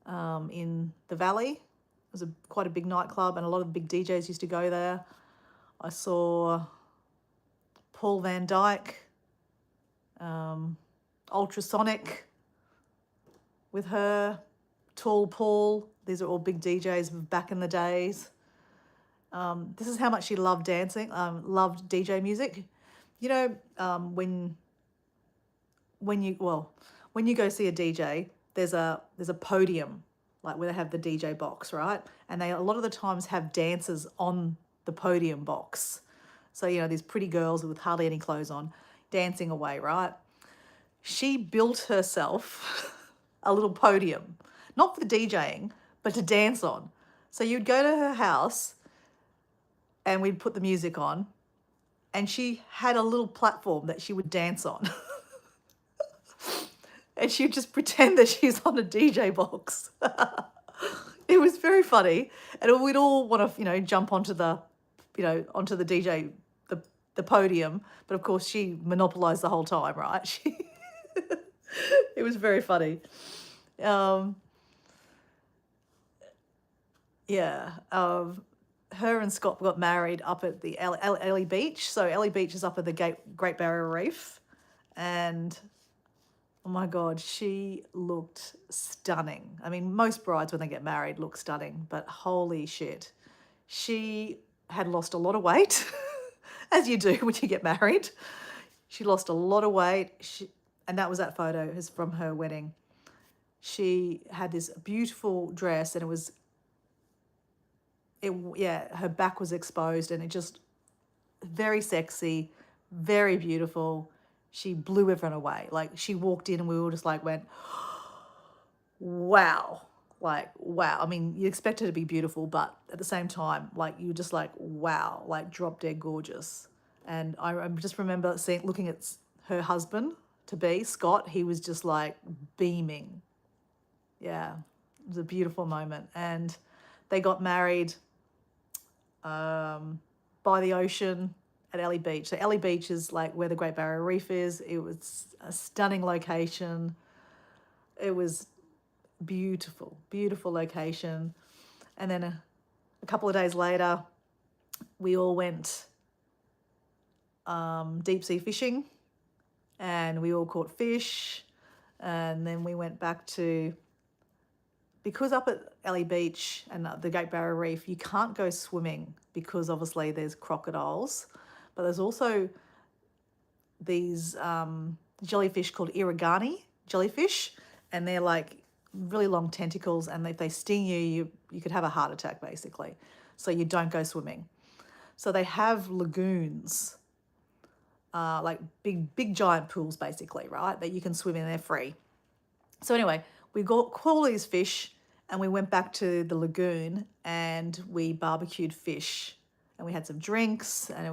in the Valley. It was quite a big nightclub, and a lot of the big DJs used to go there. I saw Paul Van Dyke, Ultrasonic with her, Tall Paul. These are all big DJs back in the days. This is how much she loved dancing, loved DJ music. You know, when you go see a DJ, there's a podium, like where they have the DJ box, right? And they a lot of the times have dancers on the podium box. So, you know, these pretty girls with hardly any clothes on dancing away, right? She built herself a little podium, not for DJing, but to dance on. So you'd go to her house and we'd put the music on, and she had a little platform that she would dance on. And she'd just pretend that she's on a DJ box. It was very funny. And we'd all want to, you know, jump onto the DJ, the podium. But of course, she monopolized the whole time, right? It was very funny. Her and Scott got married up at the Ellie Beach. So Ellie Beach is up at the Great Barrier Reef. And oh my God, she looked stunning. I mean, most brides when they get married look stunning, but holy shit. She had lost a lot of weight, as you do when you get married. She lost a lot of weight, and that was that photo, is from her wedding. She had this beautiful dress, and her back was exposed, and it just very sexy, very beautiful. She blew everyone away. Like, she walked in and we all just like went, wow. Like, wow. I mean, you expect her to be beautiful, but at the same time, like, you just like, wow, like drop dead gorgeous. And I just remember looking at her husband to be, Scott. He was just like beaming. Yeah, it was a beautiful moment. And they got married by the ocean at Ellie Beach. So Ellie Beach is like where the Great Barrier Reef is. It was a stunning location. It was beautiful, beautiful location. And then a couple of days later, we all went deep sea fishing, and we all caught fish. And then we went back because up at Ellie Beach and the Great Barrier Reef, you can't go swimming because obviously there's crocodiles. But there's also these jellyfish called irigani jellyfish, and they're like really long tentacles, and if they sting you, you could have a heart attack basically. So you don't go swimming. So they have lagoons, like big giant pools basically, right, that you can swim in. They're free. So anyway, we caught all these fish, and we went back to the lagoon and we barbecued fish. And we had some drinks, and it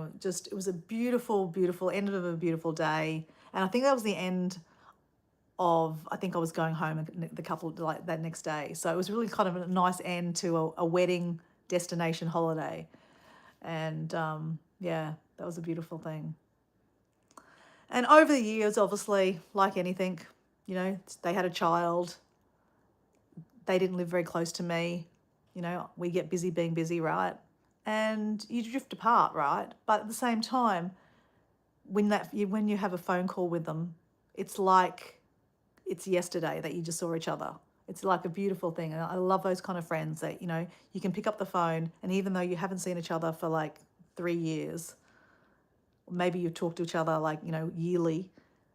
was a beautiful, beautiful end of a beautiful day. And I think that was the end of, I think I was going home, the couple like that next day. So it was really kind of a nice end to a wedding destination holiday. And yeah, that was a beautiful thing. And over the years, obviously, like anything, you know, they had a child. They didn't live very close to me. You know, we get busy being busy, right? and you drift apart, right? But at the same time, when you have a phone call with them, it's like it's yesterday that you just saw each other. It's like a beautiful thing. And I love those kind of friends that, you can pick up the phone, and even though you haven't seen each other for like 3 years, maybe you talk to each other like, yearly,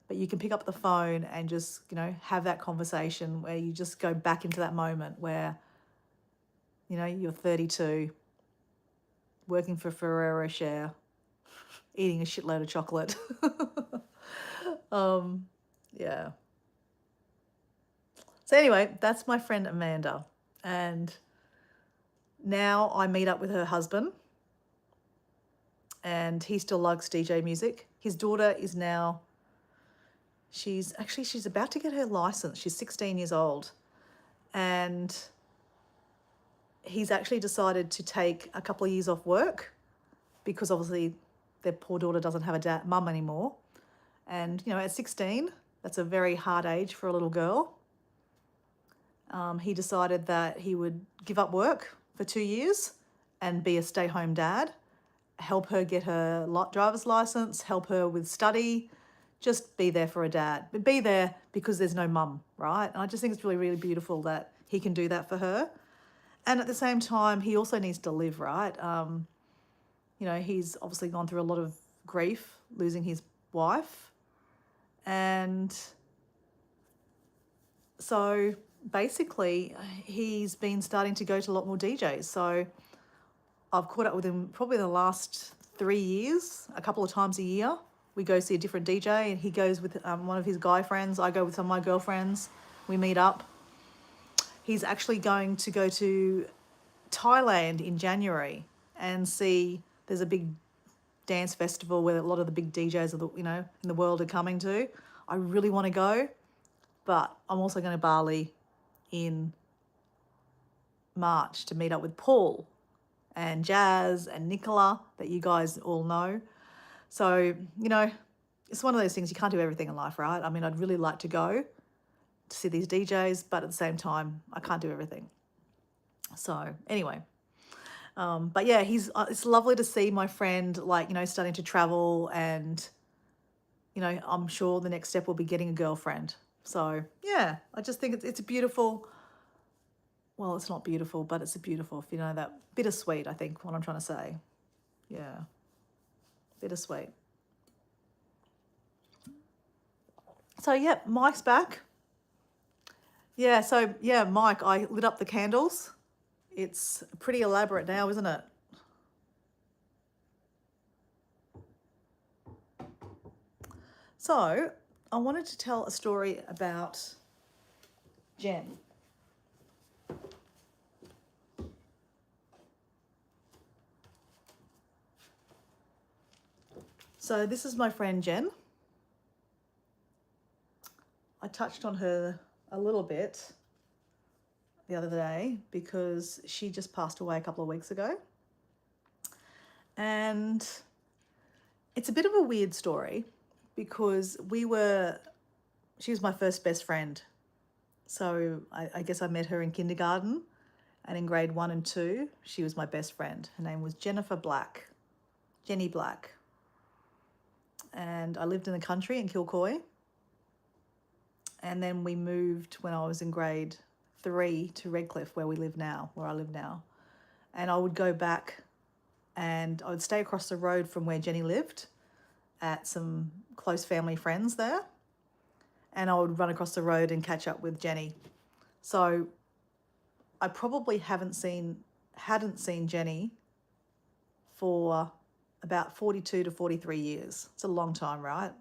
but you can pick up the phone and just, have that conversation where you just go back into that moment where, you're 32, working for Ferrero Rocher, eating a shitload of chocolate. Yeah. So anyway, that's my friend Amanda. And now I meet up with her husband, and he still likes DJ music. His daughter is now, she's about to get her license. She's 16 years old. And he's actually decided to take a couple of years off work because obviously their poor daughter doesn't have a mum anymore. And, at 16, that's a very hard age for a little girl. He decided that he would give up work for 2 years and be a stay-home dad, help her get her driver's license, help her with study, just be there for a dad. But be there because there's no mum, right? And I just think it's really, really beautiful that he can do that for her. And at the same time, he also needs to live, right? He's obviously gone through a lot of grief, losing his wife. And so basically, he's been starting to go to a lot more DJs. So I've caught up with him probably the last 3 years, a couple of times a year. We go see a different DJ, and he goes with one of his guy friends. I go with some of my girlfriends. We meet up. He's actually going to go to Thailand in January and see, there's a big dance festival where a lot of the big DJs of the, in the world are coming to. I really want to go, but I'm also going to Bali in March to meet up with Paul and Jazz and Nicola that you guys all know. So, it's one of those things, you can't do everything in life, right? I mean, I'd really like to go to see these DJs, but at the same time, I can't do everything. So anyway, but yeah, it's lovely to see my friend, like, starting to travel, and, I'm sure the next step will be getting a girlfriend. So yeah, I just think it's a beautiful, well, it's not beautiful, but it's a beautiful, if you know that, bittersweet, I think, what I'm trying to say. Yeah, bittersweet. So yeah, Mike's back. Yeah, so yeah, Mike, I lit up the candles. It's pretty elaborate now, isn't it? So I wanted to tell a story about Jen. So this is my friend Jen. I touched on her a little bit the other day because she just passed away a couple of weeks ago. And it's a bit of a weird story because she was my first best friend. So I guess I met her in kindergarten, and in grade 1 and 2, she was my best friend. Her name was Jennifer Black, Jenny Black. And I lived in the country in Kilcoy. And then we moved when I was in grade 3 to Redcliffe, where I live now. And I would go back and I would stay across the road from where Jenny lived at some close family friends there. And I would run across the road and catch up with Jenny. So I probably hadn't seen Jenny for about 42 to 43 years. It's a long time, right?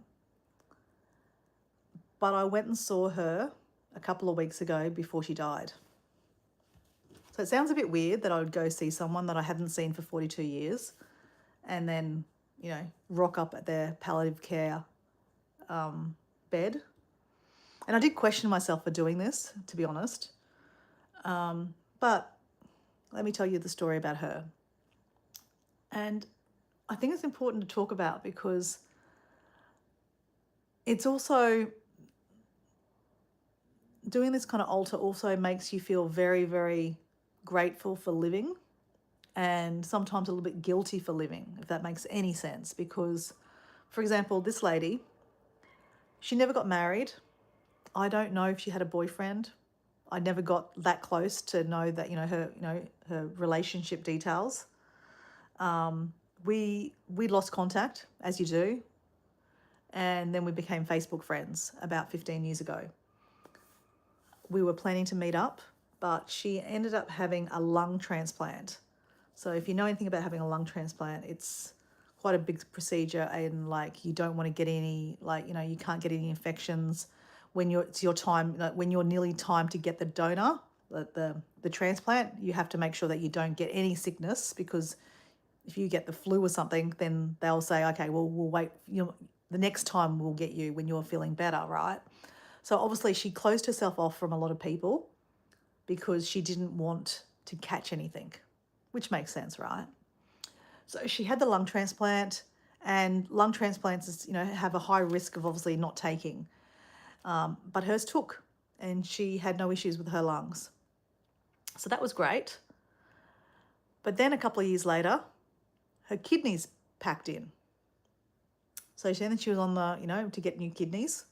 But I went and saw her a couple of weeks ago before she died. So it sounds a bit weird that I would go see someone that I hadn't seen for 42 years and then, rock up at their palliative care bed. And I did question myself for doing this, to be honest. But let me tell you the story about her. And I think it's important to talk about because it's also, doing this kind of altar also makes you feel very, very grateful for living and sometimes a little bit guilty for living, if that makes any sense. Because, for example, this lady, she never got married. I don't know if she had a boyfriend. I never got that close to know that, her relationship details. We lost contact, as you do, and then we became Facebook friends about 15 years ago. We were planning to meet up, but she ended up having a lung transplant. So if you know anything about having a lung transplant, it's quite a big procedure, and like you don't want to get any, you can't get any infections when it's your time, when you're nearly time to get the donor, the transplant. You have to make sure that you don't get any sickness, because if you get the flu or something, then they'll say, okay, well, we'll wait, the next time we'll get you when you're feeling better, right? So obviously she closed herself off from a lot of people because she didn't want to catch anything, which makes sense, right? So she had the lung transplant, and lung transplants, have a high risk of obviously not taking. But hers took, and she had no issues with her lungs. So that was great. But then a couple of years later, her kidneys packed in. So then she was on the, to get new kidneys.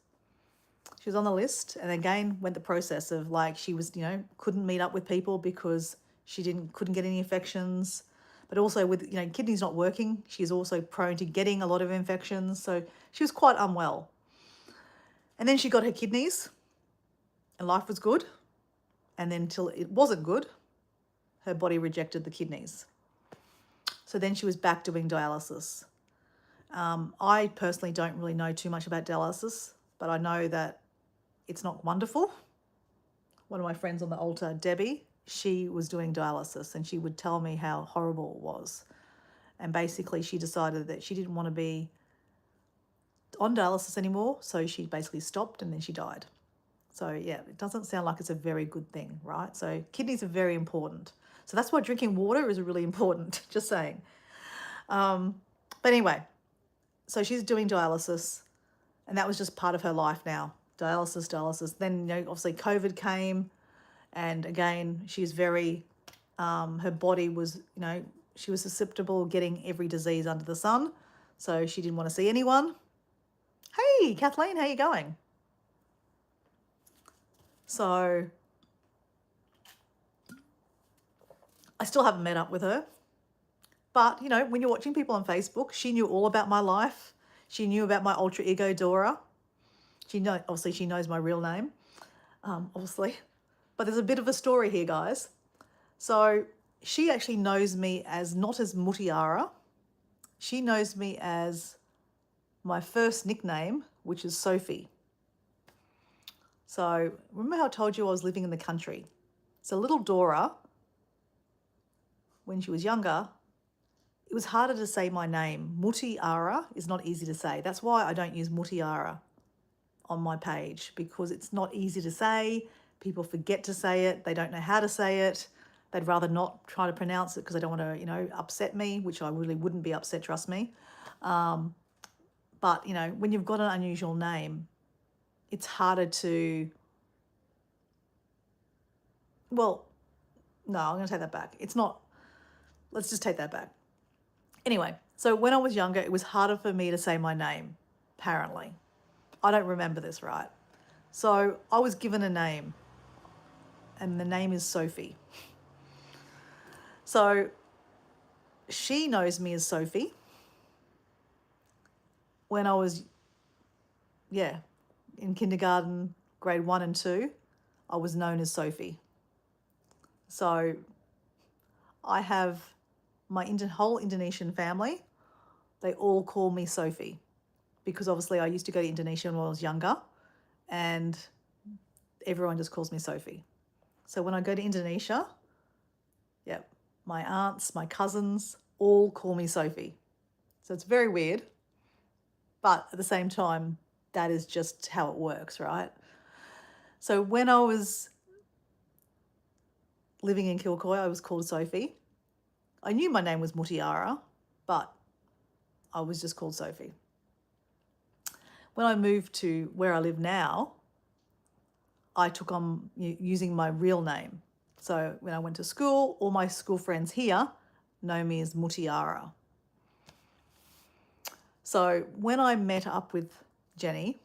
She was on the list, and again went the process of like she was, couldn't meet up with people because she couldn't get any infections. But also with, kidneys not working, she's also prone to getting a lot of infections. So she was quite unwell. And then she got her kidneys, and life was good. And then until it wasn't good, her body rejected the kidneys. So then she was back doing dialysis. I personally don't really know too much about dialysis, but I know that it's not wonderful. One of my friends on the altar, Debbie, she was doing dialysis, and she would tell me how horrible it was. And basically she decided that she didn't want to be on dialysis anymore, so she basically stopped, and then she died. So yeah, it doesn't sound like it's a very good thing, right? So kidneys are very important. So that's why drinking water is really important, just saying. But anyway, so she's doing dialysis, and that was just part of her life now. Dialysis. Then, obviously COVID came, and again, she's very, her body was, she was susceptible getting every disease under the sun. So she didn't want to see anyone. Hey, Kathleen, how you going? So I still haven't met up with her. But, when you're watching people on Facebook, she knew all about my life. She knew about my alter ego, Dora. Obviously, she knows my real name, obviously. But there's a bit of a story here, guys. So she actually knows me as not as Mutiara. She knows me as my first nickname, which is Sophie. So remember how I told you I was living in the country? So little Dora, when she was younger, it was harder to say my name. Mutiara is not easy to say. That's why I don't use Mutiara on my page, because it's not easy to say. People forget to say it. They don't know how to say it. They'd rather not try to pronounce it because they don't want to, upset me, which I really wouldn't be upset, trust me. But, when you've got an unusual name, it's harder to, well, no, I'm going to take that back. It's not, let's just take that back. Anyway, so when I was younger, it was harder for me to say my name, apparently. I don't remember this right. So I was given a name, and the name is Sophie. So she knows me as Sophie. When I was, in kindergarten, grade 1 and 2, I was known as Sophie. So I have my whole Indonesian family, they all call me Sophie, because obviously I used to go to Indonesia when I was younger, and everyone just calls me Sophie. So when I go to Indonesia, my aunts, my cousins, all call me Sophie. So it's very weird, but at the same time, that is just how it works, right? So when I was living in Kilcoy, I was called Sophie. I knew my name was Mutiara, but I was just called Sophie. When I moved to where I live now, I took on using my real name. So when I went to school, all my school friends here know me as Mutiara. So when I met up with Jenny,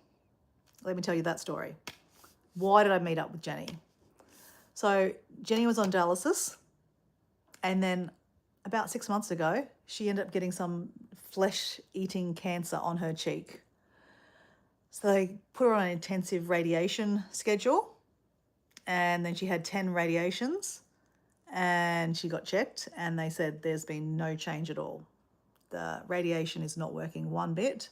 let me tell you that story. Why did I meet up with Jenny? So Jenny was on dialysis, and then about 6 months ago, she ended up getting some flesh-eating cancer on her cheek. So they put her on an intensive radiation schedule, and then she had 10 radiations, and she got checked, and they said there's been no change at all. The radiation is not working one bit.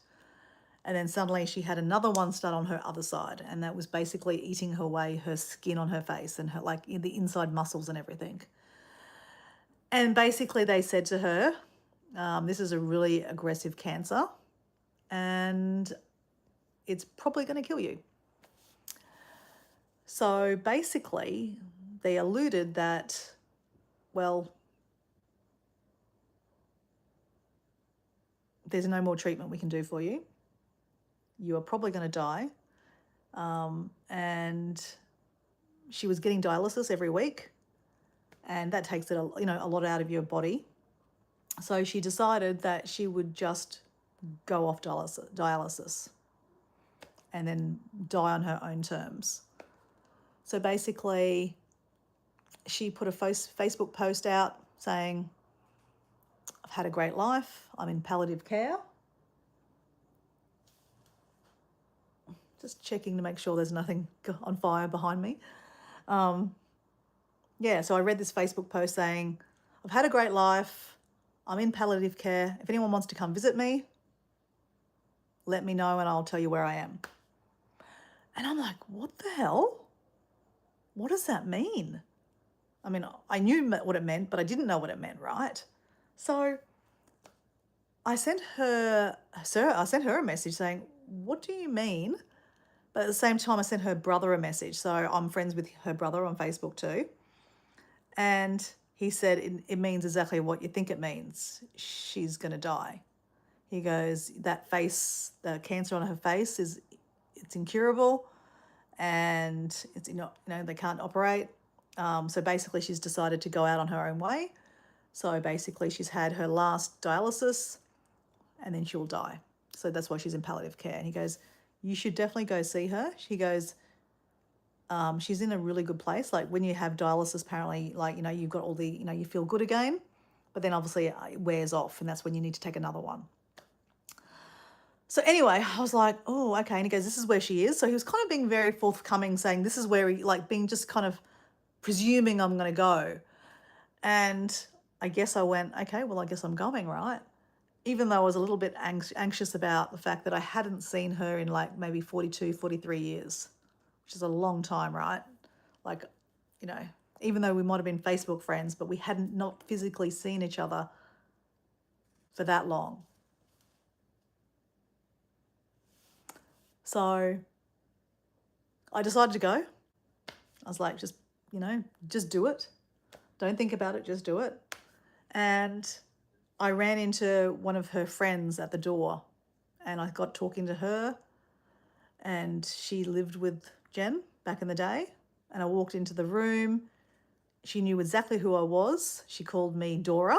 And then suddenly she had another one start on her other side, and that was basically eating away her skin on her face and her, like, the inside muscles and everything. And basically they said to her, this is a really aggressive cancer and it's probably going to kill you. So basically they alluded that, well, there's no more treatment we can do for you. You are probably going to die. And she was getting dialysis every week, and that takes it, a lot out of your body. So she decided that she would just go off dialysis and then die on her own terms. So basically, she put a Facebook post out saying, I've had a great life. I'm in palliative care. Just checking to make sure there's nothing on fire behind me. So I read this Facebook post saying, I've had a great life. I'm in palliative care. If anyone wants to come visit me, let me know and I'll tell you where I am. And I'm like, what the hell? What does that mean? I mean, I knew what it meant, but I didn't know what it meant, right? So I sent her a message saying, what do you mean? But at the same time, I sent her brother a message. So I'm friends with her brother on Facebook too. And he said, it means exactly what you think it means. She's going to die. He goes, that face, the cancer on her face it's incurable, and it's, they can't operate. So basically she's decided to go out on her own way. So basically she's had her last dialysis and then she'll die. So that's why she's in palliative care. And he goes, you should definitely go see her. He goes, she's in a really good place. Like when you have dialysis, apparently, like, you've got all the, you feel good again, but then obviously it wears off and that's when you need to take another one. So anyway, I was like, oh, okay. And he goes, this is where she is. So he was kind of being very forthcoming, saying this is where he, like, being just kind of presuming I'm going to go. And I guess I went, okay, well, I guess I'm going, right? Even though I was a little bit anxious about the fact that I hadn't seen her in like maybe 42, 43 years, which is a long time, right? Like, even though we might have been Facebook friends, but we hadn't not physically seen each other for that long. So I decided to go. I was like, just do it. Don't think about it, just do it. And I ran into one of her friends at the door and I got talking to her, and she lived with Jen back in the day. And I walked into the room. She knew exactly who I was. She called me Dora.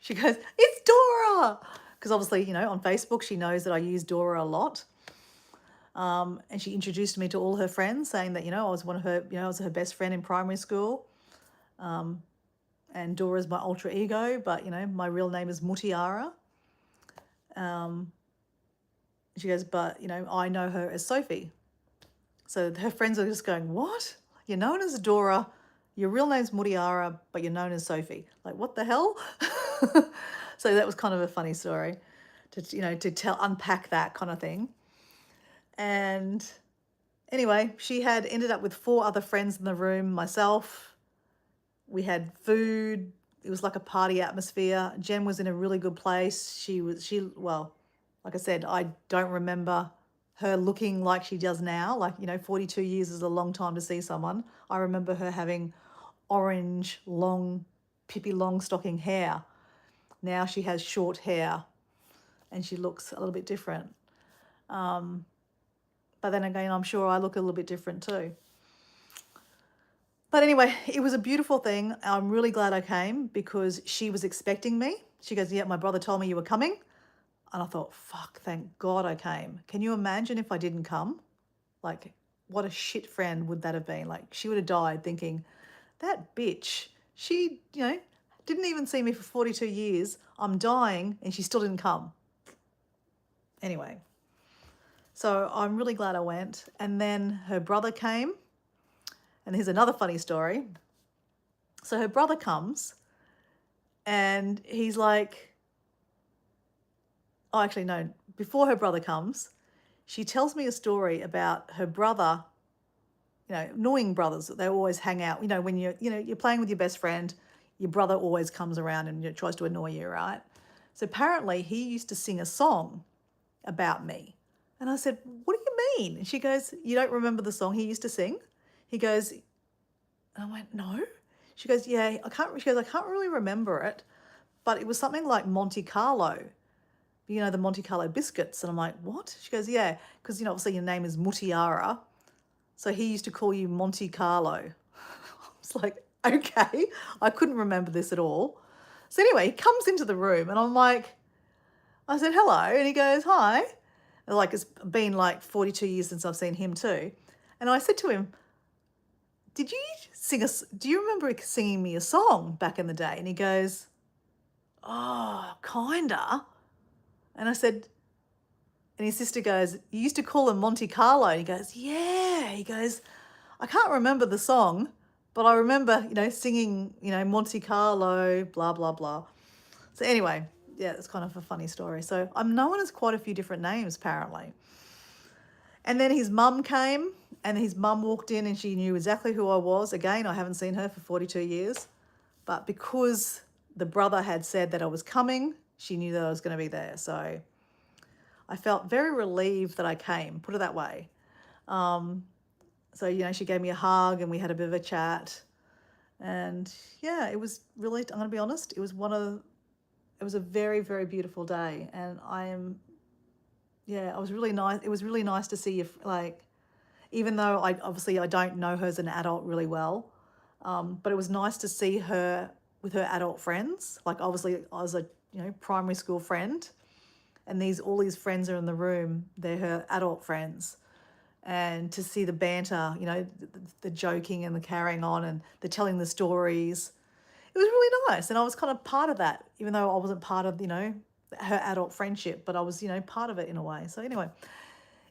She goes, it's Dora. Because obviously, on Facebook, she knows that I use Dora a lot. And she introduced me to all her friends, saying that, I was one of her, I was her best friend in primary school. And Dora's my alter ego, but, my real name is Mutiara. She goes, but, I know her as Sophie. So her friends are just going, what? You're known as Dora, your real name's Mutiara, but you're known as Sophie. Like, what the hell? So that was kind of a funny story to unpack that kind of thing. And anyway, she had ended up with 4 other friends in the room, myself. We had food. It was like a party atmosphere. Jen was in a really good place. Well, like I said, I don't remember her looking like she does now. Like, 42 years is a long time to see someone. I remember her having orange, long, Pippi Longstocking hair. Now she has short hair and she looks a little bit different. But then again, I'm sure I look a little bit different too. But anyway, it was a beautiful thing. I'm really glad I came because she was expecting me. She goes, yeah, my brother told me you were coming. And I thought, fuck, thank God I came. Can you imagine if I didn't come? Like, what a shit friend would that have been? Like, she would have died thinking, that bitch, she, didn't even see me for 42 years. I'm dying and she still didn't come. Anyway, so I'm really glad I went. And then her brother came. And here's another funny story. So her brother comes and he's like, oh, actually, no, before her brother comes, she tells me a story about her brother, annoying brothers. They always hang out. When you're playing with your best friend, your brother always comes around and tries to annoy you, right? So apparently he used to sing a song about me. And I said, what do you mean? And she goes, you don't remember the song he used to sing? He goes, and I went, no. She goes, yeah, I can't really remember it, but it was something like Monte Carlo, the Monte Carlo biscuits. And I'm like, what? She goes, yeah, because, obviously your name is Mutiara. So he used to call you Monte Carlo. I was like, okay, I couldn't remember this at all. So anyway, he comes into the room and I'm like, I said, hello. And he goes, hi. And like, it's been like 42 years since I've seen him too. And I said to him, do you remember singing me a song back in the day? And he goes, oh, kinda. And I said, and his sister goes, you used to call him Monte Carlo. And he goes, yeah. He goes, I can't remember the song, but I remember, singing, Monte Carlo, blah, blah, blah. So anyway, yeah, it's kind of a funny story. So I'm known as quite a few different names, apparently. And then his mum came and his mum walked in and she knew exactly who I was. Again, I haven't seen her for 42 years. But because the brother had said that I was coming, she knew that I was going to be there. So I felt very relieved that I came, put it that way. So, she gave me a hug and we had a bit of a chat. And yeah, it was really, I'm going to be honest, it was a very, very beautiful day. And it was really nice. It was really nice to see you, like, even though I don't know her as an adult really well, but it was nice to see her with her adult friends. Like, obviously I was a, primary school friend and all these friends are in the room. They're her adult friends. And to see the banter, the joking and the carrying on and the telling the stories, it was really nice. And I was kind of part of that, even though I wasn't part of, her adult friendship, but I was, part of it in a way. So anyway,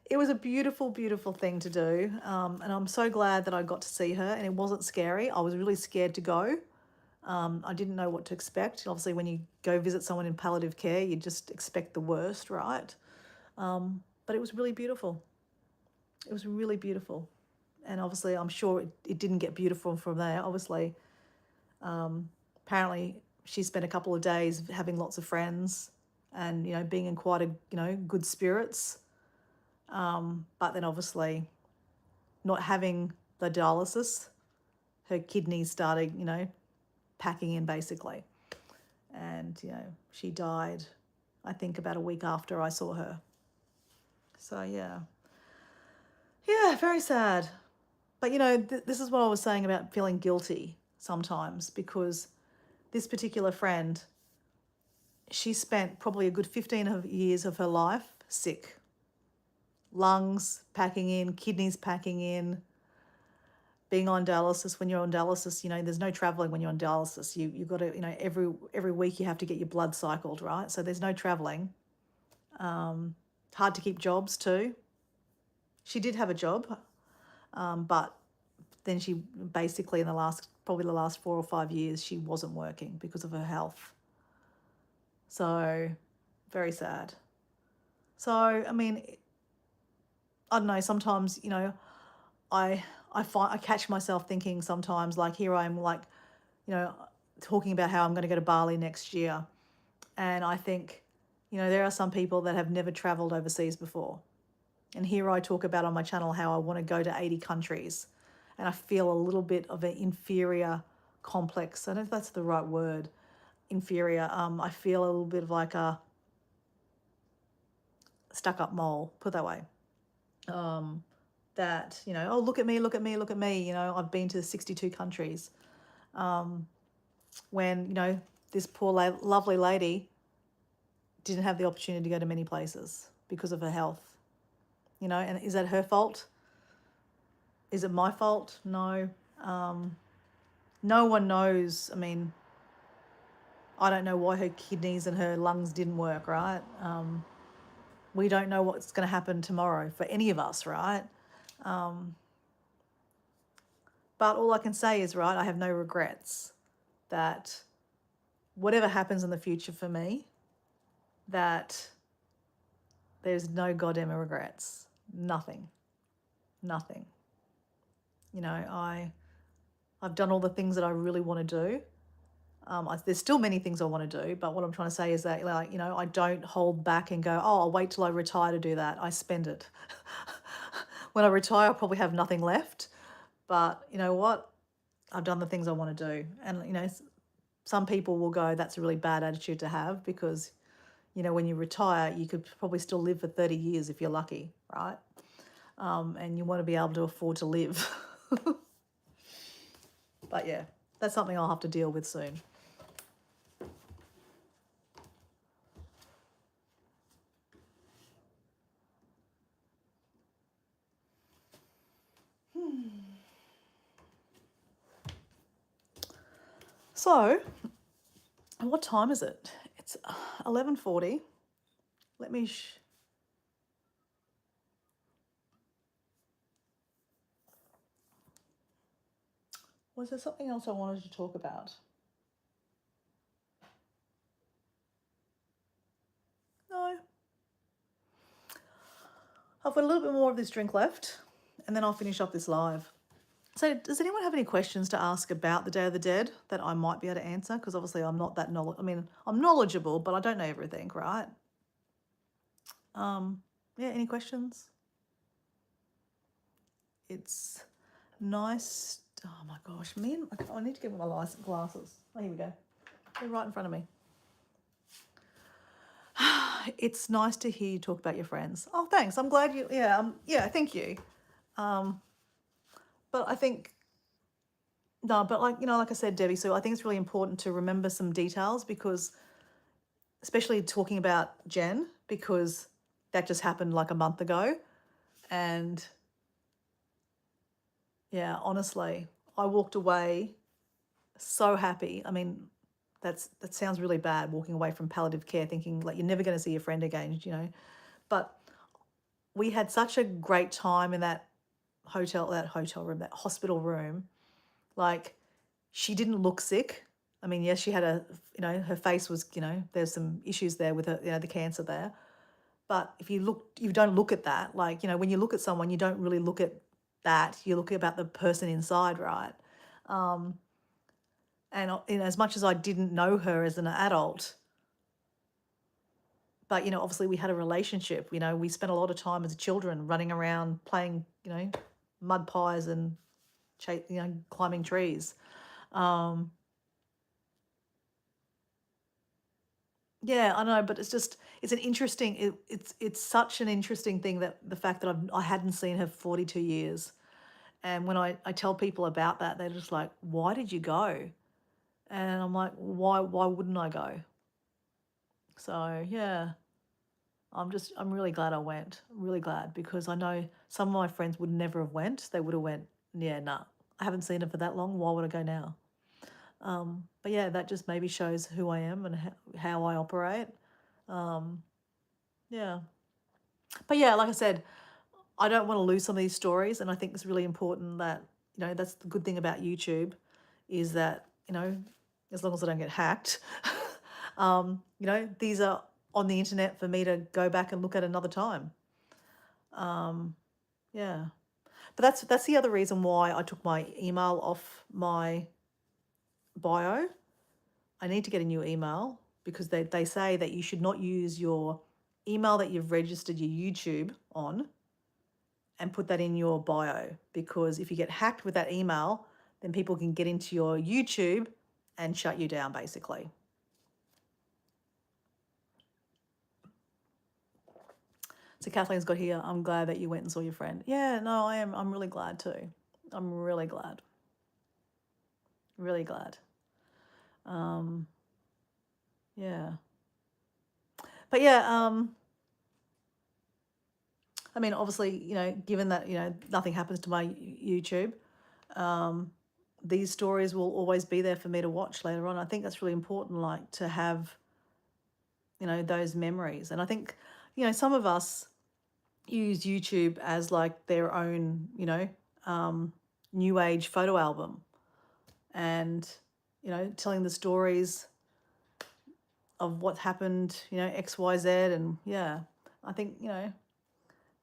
it was a beautiful, beautiful thing to do. And I'm so glad that I got to see her and it wasn't scary. I was really scared to go. I didn't know what to expect. Obviously, when you go visit someone in palliative care, you just expect the worst, right? But it was really beautiful. It was really beautiful. And obviously, I'm sure it didn't get beautiful from there. Obviously, apparently, she spent a couple of days having lots of friends and, being in quite a, good spirits. But then obviously, not having the dialysis, her kidneys started, packing in basically. And, she died, I think, about a week after I saw her. So, yeah. Yeah, very sad. But, this is what I was saying about feeling guilty sometimes, because this particular friend, she spent probably a good 15 years of her life sick. Lungs packing in, kidneys packing in, being on dialysis. When you're on dialysis, there's no traveling when you're on dialysis. You've got to, every week you have to get your blood cycled, right? So there's no traveling. Hard to keep jobs too. She did have a job, but then she basically probably the last 4 or 5 years, she wasn't working because of her health. So very sad. So, I mean, I don't know, sometimes, I catch myself thinking sometimes, like, here I am, like, talking about how I'm going to go to Bali next year. And I think, there are some people that have never traveled overseas before. And here I talk about on my channel how I want to go to 80 countries. And I feel a little bit of an inferior complex. I don't know if that's the right word, inferior. I feel a little bit of like a stuck up mole, put it that way. that, you know, oh, look at me, look at me, look at me. You know, I've been to 62 countries. When, you know, this poor lovely lady didn't have the opportunity to go to many places because of her health. You know, and is that her fault? Is it my fault? No. No one knows. I mean, I don't know why her kidneys and her lungs didn't work, right? We don't know what's going to happen tomorrow for any of us, right? But all I can say is, right, I have no regrets that whatever happens in the future for me, that there's no goddamn regrets. Nothing. Nothing. You know, I've done all the things that I really want to do. There's still many things I want to do, but what I'm trying to say is that, like, you know, I don't hold back and go, oh, I'll wait till I retire to do that. I spend it. When I retire, I'll probably have nothing left. But you know what? I've done the things I want to do. And, you know, some people will go, that's a really bad attitude to have because, you know, when you retire, you could probably still live for 30 years if you're lucky, right? And you want to be able to afford to live. But yeah, that's something I'll have to deal with soon. So, what time is it? It's 11:40. Let me... Was there something else I wanted to talk about? No. I've got a little bit more of this drink left, and then I'll finish up this live. So does anyone have any questions to ask about the Day of the Dead that I might be able to answer? Because obviously I'm not that knowledgeable. I mean, I'm knowledgeable, but I don't know everything, right? Yeah, any questions? It's nice. Oh my gosh, I need to get my glasses. Oh, here we go. They're right in front of me. It's nice to hear you talk about your friends. Oh, thanks. I'm glad you. Yeah. Thank you. But I think no. But like I said, Debbie. So I think it's really important to remember some details because, especially talking about Jen, because that just happened like a month ago, and yeah, honestly, I walked away so happy. I mean, that sounds really bad, walking away from palliative care, thinking like you're never going to see your friend again, you know. But we had such a great time in that hotel room, that hospital room. Like, she didn't look sick. I mean, yes, she had her face was, there's some issues there with her, the cancer there. But if you don't look at that. Like, when you look at someone, you don't really look at that. You look about the person inside, right? And as much as I didn't know her as an adult, but obviously we had a relationship. We spent a lot of time as children running around playing, mud pies and climbing trees. Yeah, I know, but it's an interesting. It's such an interesting thing that the fact that I hadn't seen her for 42 years, and when I tell people about that, they're just like, "Why did you go?" And I'm like, "Why wouldn't I go?" So yeah, I'm really glad I went. Really glad because I know some of my friends would never have went. They would have went, yeah, nah. I haven't seen her for that long. Why would I go now? But yeah, that just maybe shows who I am and how I operate. Yeah. But yeah, like I said, I don't want to lose some of these stories, and I think it's really important that, that's the good thing about YouTube is that, as long as I don't get hacked, these are on the internet for me to go back and look at another time. Yeah. But that's the other reason why I took my email off my bio. I need to get a new email because they say that you should not use your email that you've registered your YouTube on and put that in your bio, because if you get hacked with that email, then people can get into your YouTube and shut you down, basically. So Kathleen's got here, I'm glad that you went and saw your friend. Yeah, no, I am. I'm really glad too. I'm really glad. Really glad. Yeah. But yeah, I mean, obviously, given that, nothing happens to my YouTube, these stories will always be there for me to watch later on. I think that's really important, like to have, those memories. And I think, some of us use YouTube as like their own, new age photo album and, telling the stories of what happened, X, Y, Z. And yeah, I think,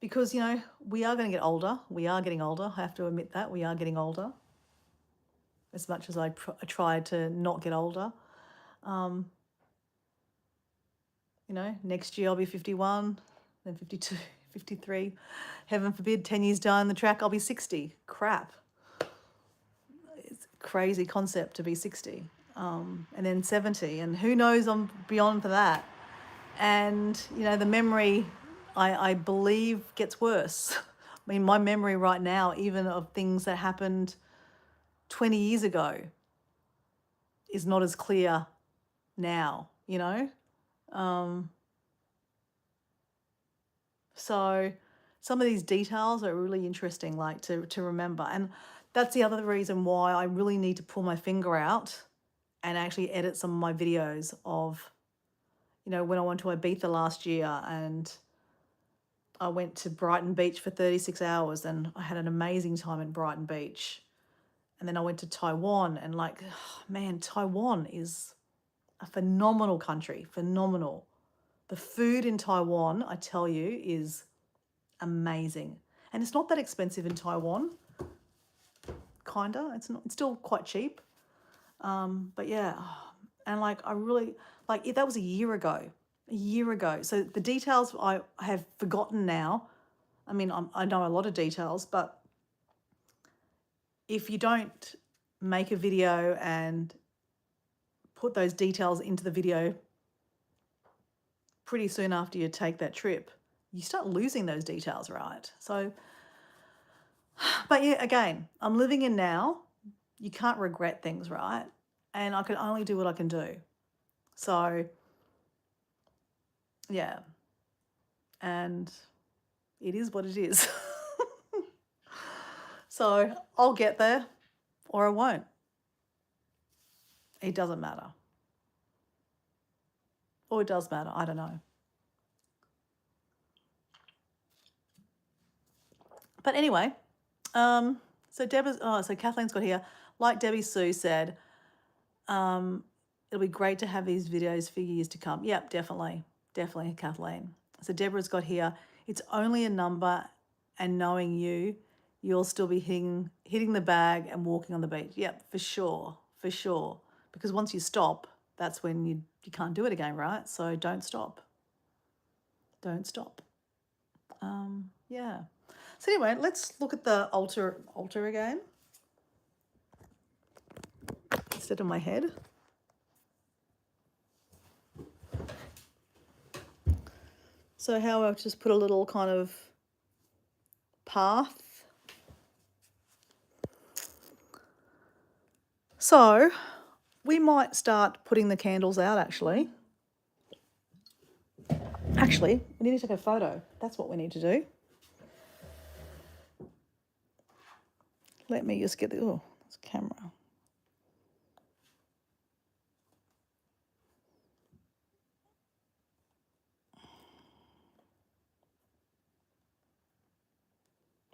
because, we are going to get older. We are getting older. I have to admit that we are getting older as much as I try to not get older. Next year I'll be 51, then 52, 53. Heaven forbid, 10 years down the track, I'll be 60. Crap. It's a crazy concept to be 60. And then 70. And who knows I'm beyond for that. And, the memory, I believe, gets worse. I mean, my memory right now, even of things that happened 20 years ago, is not as clear now, So some of these details are really interesting, like to remember. And that's the other reason why I really need to pull my finger out and actually edit some of my videos of, when I went to Ibiza last year and I went to Brighton Beach for 36 hours and I had an amazing time in Brighton Beach. And then I went to Taiwan and man, Taiwan is a phenomenal country, phenomenal. The food in Taiwan, I tell you, is amazing. And it's not that expensive in Taiwan, kinda. It's not. It's still quite cheap. But yeah, and I really that was a year ago. A year ago. So the details I have forgotten now. I mean, I know a lot of details, but if you don't make a video and put those details into the video pretty soon after you take that trip, you start losing those details, right? So, but yeah, again, I'm living in now. You can't regret things, right? And I can only do what I can do. So, yeah. And it is what it is. So I'll get there or I won't. It doesn't matter. Or it does matter. I don't know. But anyway, so Kathleen's got here, like Debbie Sue said, it'll be great to have these videos for years to come. Yep, definitely. Definitely, Kathleen. So Deborah's got here, it's only a number and knowing you'll still be hitting the bag and walking on the beach. Yep, for sure. For sure. Because once you stop, that's when you can't do it again, right? So don't stop. Don't stop. Yeah. So anyway, let's look at the altar again instead of my head. So how I've just put a little kind of path. So we might start putting the candles out actually. Actually, we need to take a photo. That's what we need to do. Let me just get this camera.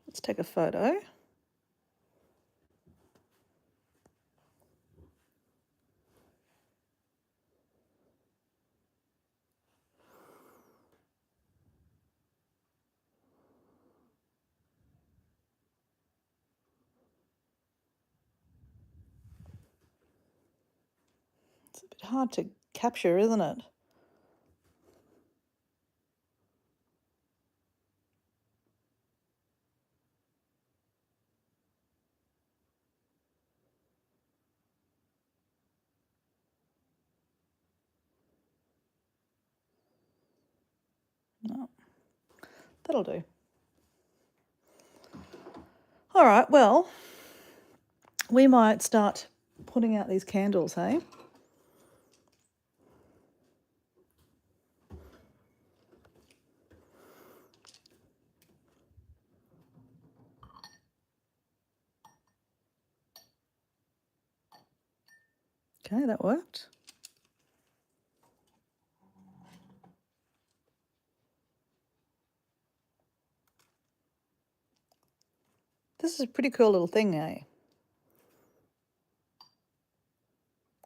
Let's take a photo. It's a bit hard to capture, isn't it? No. That'll do. All right, well, we might start putting out these candles, hey? Okay, that worked. This is a pretty cool little thing, eh?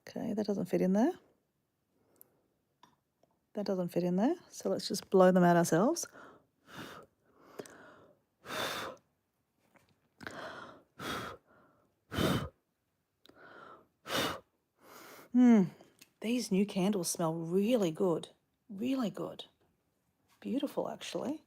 Okay, that doesn't fit in there. That doesn't fit in there. So let's just blow them out ourselves. These new candles smell really good. Really good. Beautiful, actually.